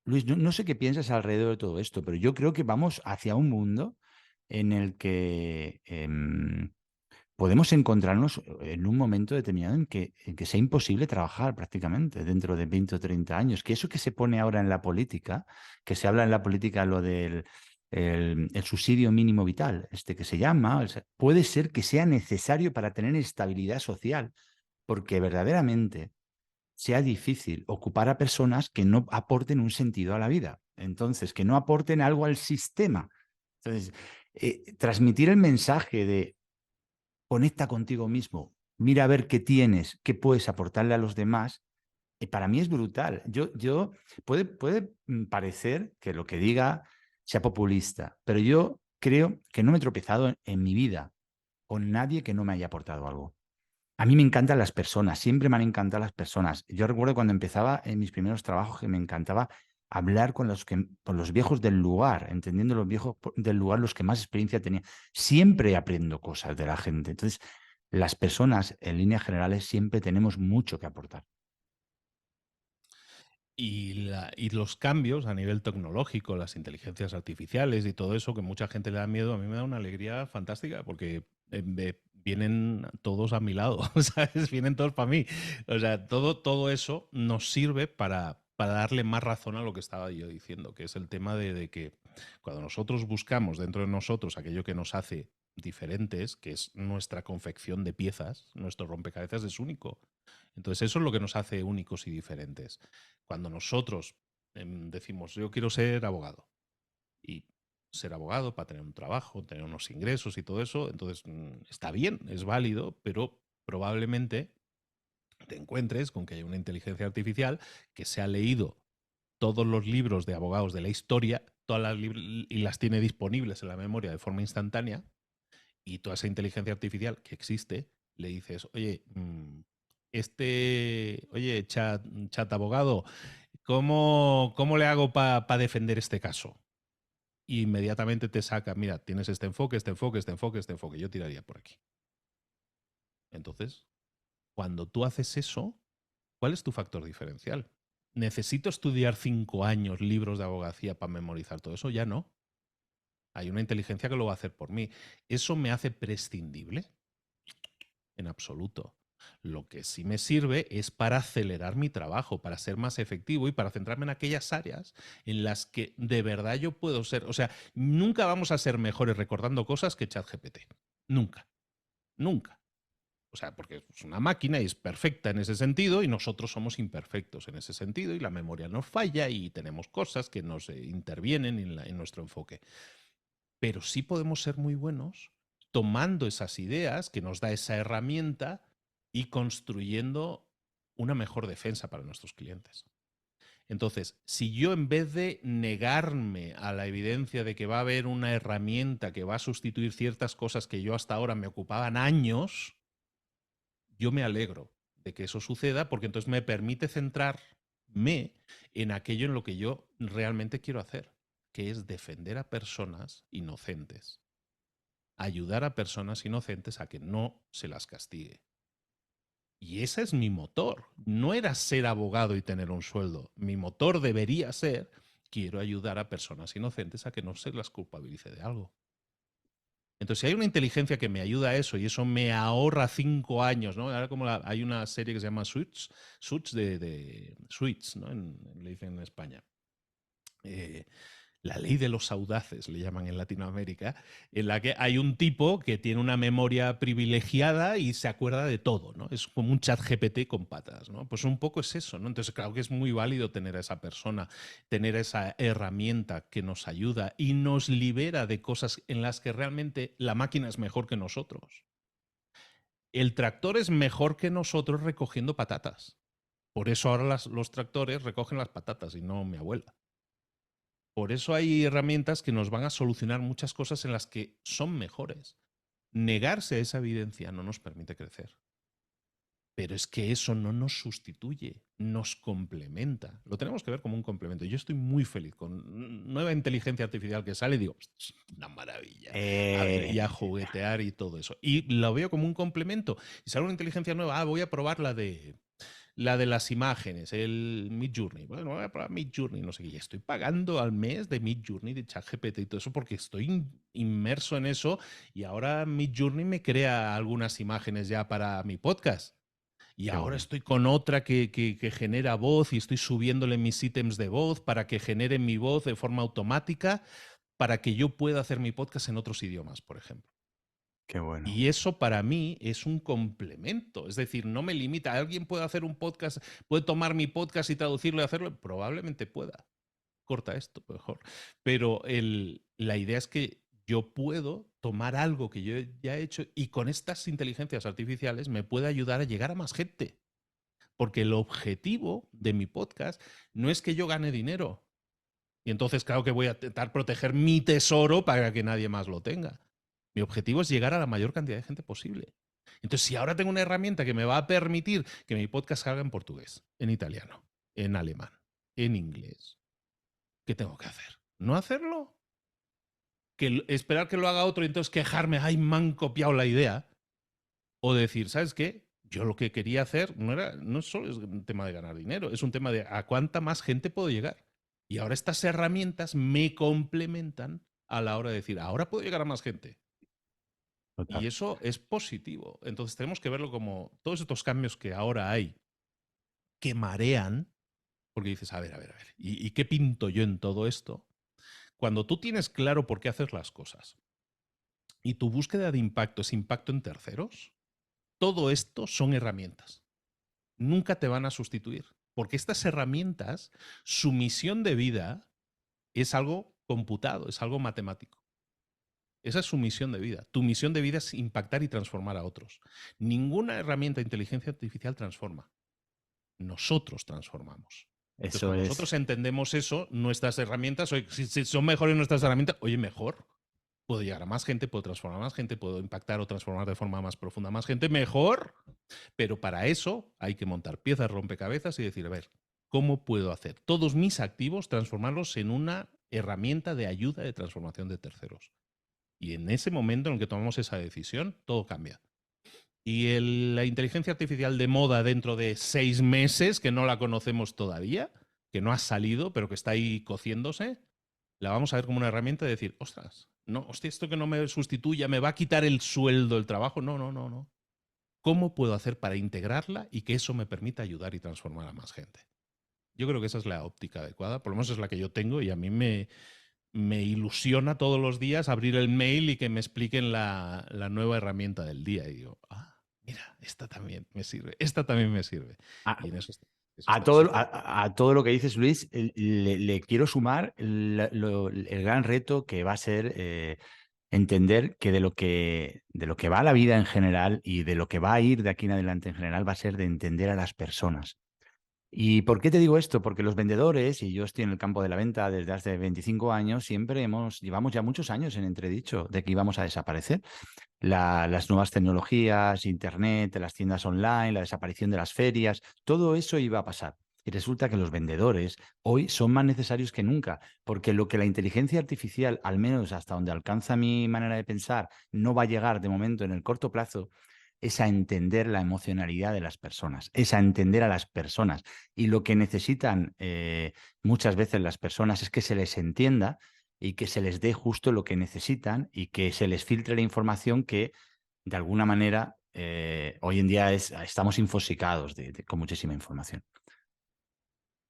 Luis, no sé qué piensas alrededor de todo esto, pero yo creo que vamos hacia un mundo en el que podemos encontrarnos en un momento determinado en que sea imposible trabajar prácticamente dentro de 20 o 30 años. Que eso que se pone ahora en la política, que se habla en la política lo del el subsidio mínimo vital, que se llama, puede ser que sea necesario para tener estabilidad social, porque verdaderamente sea difícil ocupar a personas que no aporten un sentido a la vida. Entonces, que no aporten algo al sistema. Entonces, transmitir el mensaje de conecta contigo mismo, mira a ver qué tienes, qué puedes aportarle a los demás, para mí es brutal. Puede parecer que lo que diga sea populista, pero yo creo que no me he tropezado en mi vida con nadie que no me haya aportado algo. A mí me encantan las personas, siempre me han encantado las personas. Yo recuerdo cuando empezaba en mis primeros trabajos que me encantaba hablar con los viejos del lugar, entendiendo los viejos del lugar, los que más experiencia tenían. Siempre aprendo cosas de la gente. Entonces, las personas, en líneas generales, siempre tenemos mucho que aportar. Y los cambios a nivel tecnológico, las inteligencias artificiales y todo eso, que mucha gente le da miedo, a mí me da una alegría fantástica porque vienen todos a mi lado, ¿sabes? Vienen todos para mí. O sea, todo eso nos sirve para darle más razón a lo que estaba yo diciendo, que es el tema de que cuando nosotros buscamos dentro de nosotros aquello que nos hace diferentes, que es nuestra confección de piezas, nuestro rompecabezas es único. Entonces eso es lo que nos hace únicos y diferentes. Cuando nosotros decimos, yo quiero ser abogado, y ser abogado para tener un trabajo, tener unos ingresos y todo eso, entonces está bien, es válido, pero probablemente te encuentres con que hay una inteligencia artificial que se ha leído todos los libros de abogados de la historia, y las tiene disponibles en la memoria de forma instantánea, y toda esa inteligencia artificial que existe, le dices, oye, oye, chat abogado, ¿cómo le hago para defender este caso? Y inmediatamente te saca, mira, tienes este enfoque, este enfoque, este enfoque, este enfoque. Yo tiraría por aquí. Entonces, cuando tú haces eso, ¿cuál es tu factor diferencial? ¿Necesito estudiar 5 años libros de abogacía para memorizar todo eso? Ya no. Hay una inteligencia que lo va a hacer por mí. ¿Eso me hace prescindible? En absoluto. Lo que sí me sirve es para acelerar mi trabajo, para ser más efectivo y para centrarme en aquellas áreas en las que de verdad yo puedo ser. O sea, nunca vamos a ser mejores recordando cosas que ChatGPT. Nunca. Nunca. O sea, porque es una máquina y es perfecta en ese sentido y nosotros somos imperfectos en ese sentido y la memoria nos falla y tenemos cosas que nos intervienen en nuestro enfoque. Pero sí podemos ser muy buenos tomando esas ideas que nos da esa herramienta y construyendo una mejor defensa para nuestros clientes. Entonces, si yo en vez de negarme a la evidencia de que va a haber una herramienta que va a sustituir ciertas cosas que yo hasta ahora me ocupaban años, yo me alegro de que eso suceda porque entonces me permite centrarme en aquello en lo que yo realmente quiero hacer, que es defender a personas inocentes, ayudar a personas inocentes a que no se las castigue. Y ese es mi motor. No era ser abogado y tener un sueldo. Mi motor debería ser, quiero ayudar a personas inocentes a que no se las culpabilice de algo. Entonces, si hay una inteligencia que me ayuda a eso y eso me ahorra 5 años, ¿no? Ahora como hay una serie que se llama Suits de Suits, ¿no? Le dicen en España. La ley de los audaces, le llaman en Latinoamérica, en la que hay un tipo que tiene una memoria privilegiada y se acuerda de todo, ¿no? Es como un chat GPT con patas, ¿no? Pues un poco es eso, ¿no? Entonces, claro que es muy válido tener a esa persona, tener esa herramienta que nos ayuda y nos libera de cosas en las que realmente la máquina es mejor que nosotros. El tractor es mejor que nosotros recogiendo patatas. Por eso ahora los tractores recogen las patatas y no mi abuela. Por eso hay herramientas que nos van a solucionar muchas cosas en las que son mejores. Negarse a esa evidencia no nos permite crecer. Pero es que eso no nos sustituye, nos complementa. Lo tenemos que ver como un complemento. Yo estoy muy feliz con nueva inteligencia artificial que sale y digo, una maravilla. A ver, y a juguetear y todo eso. Y lo veo como un complemento. Y sale una inteligencia nueva, voy a probar la de las imágenes, el Midjourney. Bueno, voy a probar Midjourney, no sé qué. Y estoy pagando al mes de Midjourney, de ChatGPT y todo eso porque estoy inmerso en eso y ahora Midjourney me crea algunas imágenes ya para mi podcast. Y Qué ahora bueno. estoy con otra que genera voz y estoy subiéndole mis ítems de voz para que genere mi voz de forma automática para que yo pueda hacer mi podcast en otros idiomas, por ejemplo. Qué bueno. Y eso para mí es un complemento, es decir, no me limita. ¿Alguien puede hacer un podcast, puede tomar mi podcast y traducirlo y hacerlo? Probablemente pueda. Corta esto, mejor. Pero la idea es que yo puedo tomar algo que yo ya he hecho y con estas inteligencias artificiales me puede ayudar a llegar a más gente. Porque el objetivo de mi podcast no es que yo gane dinero. Y entonces, claro que voy a intentar proteger mi tesoro para que nadie más lo tenga. Mi objetivo es llegar a la mayor cantidad de gente posible. Entonces, si ahora tengo una herramienta que me va a permitir que mi podcast salga en portugués, en italiano, en alemán, en inglés, ¿qué tengo que hacer? ¿No hacerlo? Esperar que lo haga otro y entonces quejarme, ay, me han copiado la idea. O decir, ¿sabes qué? Yo lo que quería hacer no solo es un tema de ganar dinero, es un tema de a cuánta más gente puedo llegar. Y ahora estas herramientas me complementan a la hora de decir, ahora puedo llegar a más gente. Total. Y eso es positivo. Entonces tenemos que verlo como todos estos cambios que ahora hay, que marean, porque dices, a ver, ¿y qué pinto yo en todo esto? Cuando tú tienes claro por qué haces las cosas y tu búsqueda de impacto es impacto en terceros, todo esto son herramientas. Nunca te van a sustituir, porque estas herramientas, su misión de vida es algo computado, es algo matemático. Esa es su misión de vida. Tu misión de vida es impactar y transformar a otros. Ninguna herramienta de inteligencia artificial transforma. Nosotros transformamos. Entonces, Eso cuando es. nosotros entendemos eso, nuestras herramientas, si son mejores nuestras herramientas, oye, mejor. Puedo llegar a más gente, puedo transformar a más gente, puedo impactar o transformar de forma más profunda a más gente, mejor. Pero para eso hay que montar piezas rompecabezas y decir, a ver, ¿cómo puedo hacer todos mis activos, transformarlos en una herramienta de ayuda de transformación de terceros? Y en ese momento en el que tomamos esa decisión, todo cambia. Y la inteligencia artificial de moda dentro de 6 meses, que no la conocemos todavía, que no ha salido, pero que está ahí cociéndose, la vamos a ver como una herramienta de decir, ostras, no, hostia, esto que no me sustituya, me va a quitar el sueldo, el trabajo. No, no, no, no. ¿Cómo puedo hacer para integrarla y que eso me permita ayudar y transformar a más gente? Yo creo que esa es la óptica adecuada, por lo menos es la que yo tengo y a mí me ilusiona todos los días abrir el mail y que me expliquen la nueva herramienta del día. Y digo, mira, esta también me sirve, esta también me sirve. A, Y en eso, eso todo, está. a todo lo que dices, Luis, le quiero sumar el gran reto que va a ser entender que de lo que va la vida en general y de lo que va a ir de aquí en adelante en general va a ser de entender a las personas. ¿Y por qué te digo esto? Porque los vendedores, y yo estoy en el campo de la venta desde hace 25 años, siempre llevamos ya muchos años en entredicho de que íbamos a desaparecer. Las nuevas tecnologías, Internet, las tiendas online, la desaparición de las ferias, todo eso iba a pasar. Y resulta que los vendedores hoy son más necesarios que nunca, porque lo que la inteligencia artificial, al menos hasta donde alcanza mi manera de pensar, no va a llegar de momento en el corto plazo, es a entender la emocionalidad de las personas, es a entender a las personas. Y lo que necesitan muchas veces las personas es que se les entienda y que se les dé justo lo que necesitan y que se les filtre la información que, de alguna manera, hoy en día estamos infosicados con muchísima información.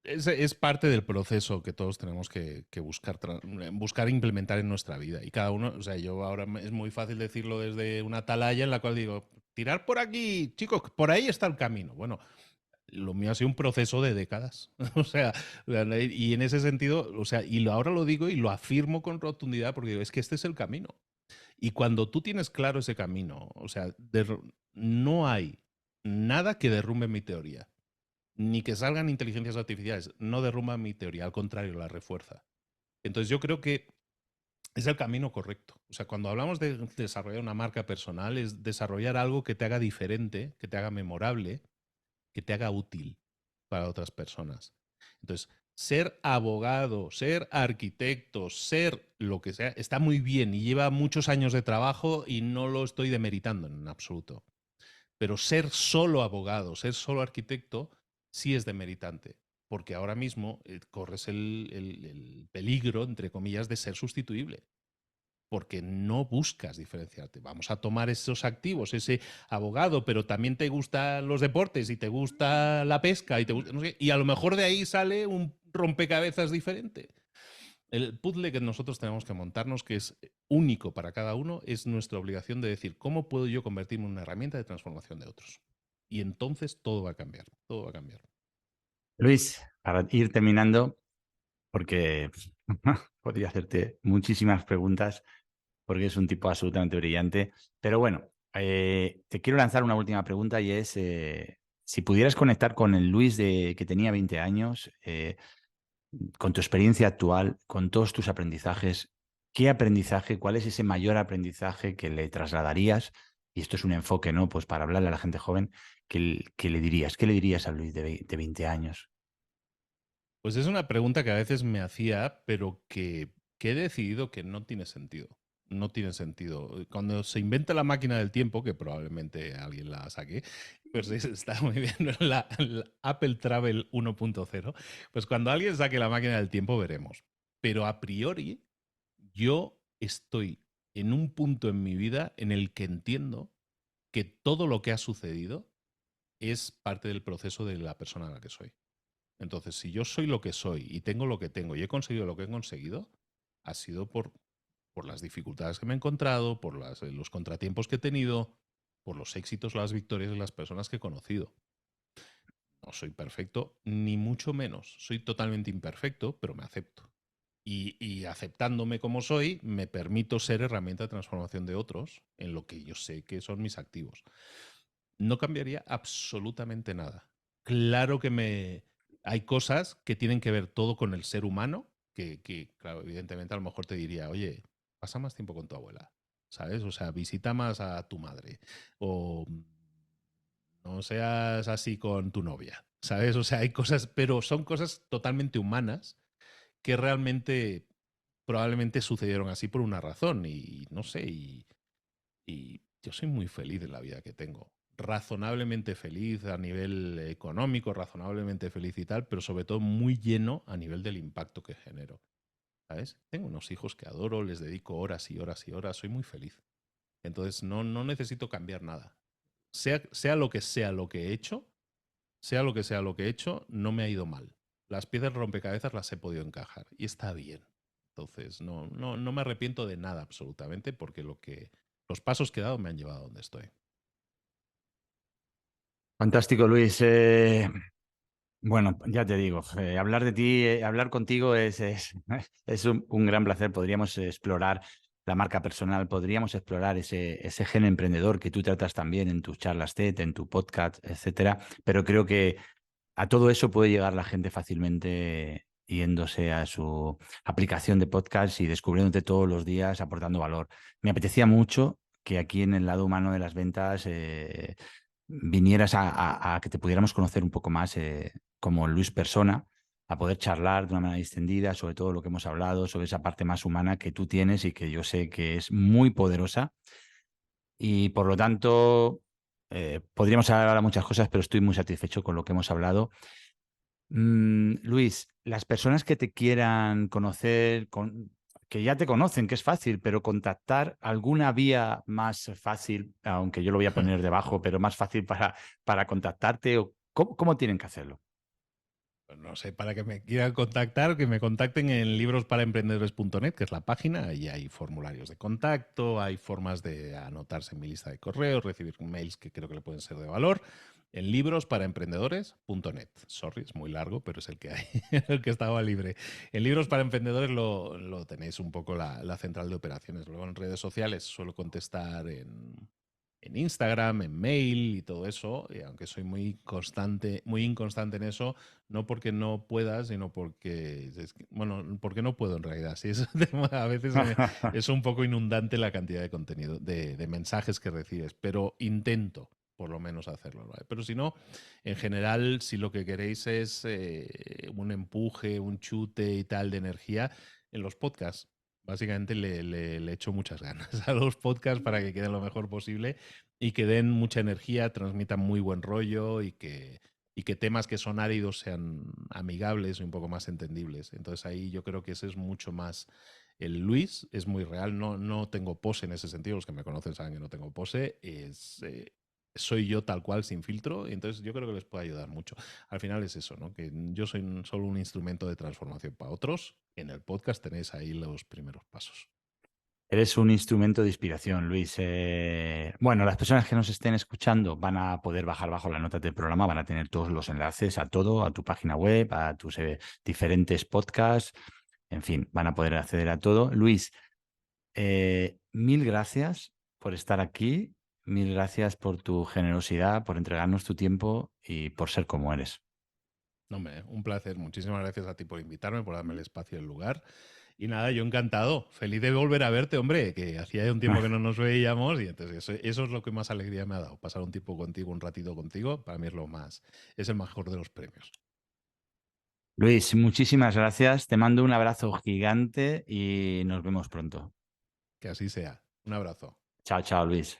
Es parte del proceso que todos tenemos que buscar implementar en nuestra vida. Y cada uno, o sea, yo ahora es muy fácil decirlo desde una atalaya en la cual digo, tirar por aquí, chicos, por ahí está el camino. Bueno, lo mío ha sido un proceso de décadas. O sea, y en ese sentido, o sea, ahora lo digo y lo afirmo con rotundidad porque digo, es que este es el camino. Y cuando tú tienes claro ese camino, o sea, no hay nada que derrumbe mi teoría ni que salgan inteligencias artificiales, no derrumba mi teoría, al contrario, la refuerza. Entonces yo creo que es el camino correcto. O sea, cuando hablamos de desarrollar una marca personal, es desarrollar algo que te haga diferente, que te haga memorable, que te haga útil para otras personas. Entonces, ser abogado, ser arquitecto, ser lo que sea, está muy bien y lleva muchos años de trabajo y no lo estoy demeritando en absoluto. Pero ser solo abogado, ser solo arquitecto, sí es demeritante, porque ahora mismo corres el peligro, entre comillas, de ser sustituible, porque no buscas diferenciarte. Vamos a tomar esos activos, ese abogado, pero también te gustan los deportes y te gusta la pesca y, no sé, y a lo mejor de ahí sale un rompecabezas diferente. El puzzle que nosotros tenemos que montarnos, que es único para cada uno, es nuestra obligación de decir, ¿cómo puedo yo convertirme en una herramienta de transformación de otros? Y entonces todo va a cambiar, todo va a cambiar. Luis, para ir terminando, porque podría hacerte muchísimas preguntas, porque es un tipo absolutamente brillante, pero bueno, te quiero lanzar una última pregunta y es, si pudieras conectar con el Luis que tenía 20 años, con tu experiencia actual, con todos tus aprendizajes, ¿qué aprendizaje, cuál es ese mayor aprendizaje que le trasladarías y esto es un enfoque, ¿no? Pues para hablarle a la gente joven, ¿qué le dirías? ¿Qué le dirías a Luis de 20 años? Pues es una pregunta que a veces me hacía, pero que he decidido que no tiene sentido. No tiene sentido. Cuando se inventa la máquina del tiempo, que probablemente alguien la saque, pues está muy bien, ¿no? La Apple Travel 1.0, pues cuando alguien saque la máquina del tiempo veremos. Pero a priori, yo estoy en un punto en mi vida en el que entiendo que todo lo que ha sucedido es parte del proceso de la persona a la que soy. Entonces, si yo soy lo que soy y tengo lo que tengo y he conseguido lo que he conseguido, ha sido por las dificultades que me he encontrado, por los contratiempos que he tenido, por los éxitos, las victorias de las personas que he conocido. No soy perfecto, ni mucho menos. Soy totalmente imperfecto, pero me acepto. Y aceptándome como soy, me permito ser herramienta de transformación de otros en lo que yo sé que son mis activos. No cambiaría absolutamente nada. Claro que hay cosas que tienen que ver todo con el ser humano, claro, evidentemente a lo mejor te diría, oye, pasa más tiempo con tu abuela, ¿sabes? O sea, visita más a tu madre. O no seas así con tu novia, ¿sabes? O sea, hay cosas, pero son cosas totalmente humanas que realmente probablemente sucedieron así por una razón y no sé, y yo soy muy feliz en la vida que tengo. Razonablemente feliz a nivel económico, razonablemente feliz y tal, pero sobre todo muy lleno a nivel del impacto que genero. ¿Sabes? Tengo unos hijos que adoro, les dedico horas y horas y horas, soy muy feliz. Entonces no necesito cambiar nada. Sea lo que sea lo que he hecho, sea lo que sea lo que he hecho, no me ha ido mal. Las piezas rompecabezas las he podido encajar y está bien. Entonces, no me arrepiento de nada absolutamente porque los pasos que he dado me han llevado a donde estoy. Fantástico, Luis. Bueno, ya te digo, hablar de ti, hablar contigo es un gran placer. Podríamos explorar la marca personal, podríamos explorar ese gen emprendedor que tú tratas también en tus charlas TED, en tu podcast, etcétera. Pero creo que a todo eso puede llegar la gente fácilmente yéndose a su aplicación de podcast y descubriéndote todos los días, aportando valor. Me apetecía mucho que aquí en el lado humano de las ventas vinieras a que te pudiéramos conocer un poco más como Luis persona, a poder charlar de una manera distendida sobre todo lo que hemos hablado, sobre esa parte más humana que tú tienes y que yo sé que es muy poderosa. Y por lo tanto, podríamos hablar de muchas cosas, pero estoy muy satisfecho con lo que hemos hablado. Luis, las personas que te quieran conocer, que ya te conocen, que es fácil, pero contactar alguna vía más fácil, aunque yo lo voy a poner debajo, pero más fácil para contactarte, o cómo tienen que hacerlo. Pues no sé, para que me quieran contactar, que me contacten en librosparaemprendedores.net, que es la página, y hay formularios de contacto, hay formas de anotarse en mi lista de correos, recibir mails que creo que le pueden ser de valor, en librosparaemprendedores.net. Sorry, es muy largo, pero es el que hay, el que estaba libre. En Libros para Emprendedores lo tenéis un poco la central de operaciones. Luego en redes sociales suelo contestar en Instagram, en mail y todo eso, y aunque soy muy constante, muy inconstante en eso, no porque no pueda, sino porque, bueno, porque no puedo en realidad. Sí, es un tema, a veces es un poco inundante la cantidad de contenido, de mensajes que recibes, pero intento por lo menos hacerlo, ¿vale? Pero si no, en general, si lo que queréis es un empuje, un chute y tal de energía, en los podcasts. Básicamente le echo muchas ganas a los podcasts para que queden lo mejor posible y que den mucha energía, transmitan muy buen rollo y que temas que son áridos sean amigables y un poco más entendibles. Entonces ahí yo creo que ese es mucho más el Luis, es muy real, no tengo pose en ese sentido, los que me conocen saben que no tengo pose, soy yo tal cual sin filtro, y entonces yo creo que les puede ayudar mucho. Al final es eso, ¿no? Que yo soy solo un instrumento de transformación para otros. En el podcast tenéis ahí los primeros pasos. Eres un instrumento de inspiración, Luis. Bueno, las personas que nos estén escuchando van a poder bajar bajo las notas del programa, van a tener todos los enlaces a todo, a tu página web, a tus diferentes podcasts, en fin, van a poder acceder a todo. Luis, mil gracias por estar aquí, mil gracias por tu generosidad, por entregarnos tu tiempo y por ser como eres. No, hombre, un placer. Muchísimas gracias a ti por invitarme, por darme el espacio y el lugar. Y nada, yo encantado. Feliz de volver a verte, hombre, que hacía ya un tiempo que no nos veíamos y entonces eso es lo que más alegría me ha dado. Pasar un tiempo contigo, un ratito contigo, para mí es el mejor de los premios. Luis, muchísimas gracias. Te mando un abrazo gigante y nos vemos pronto. Que así sea. Un abrazo. Chao, chao, Luis.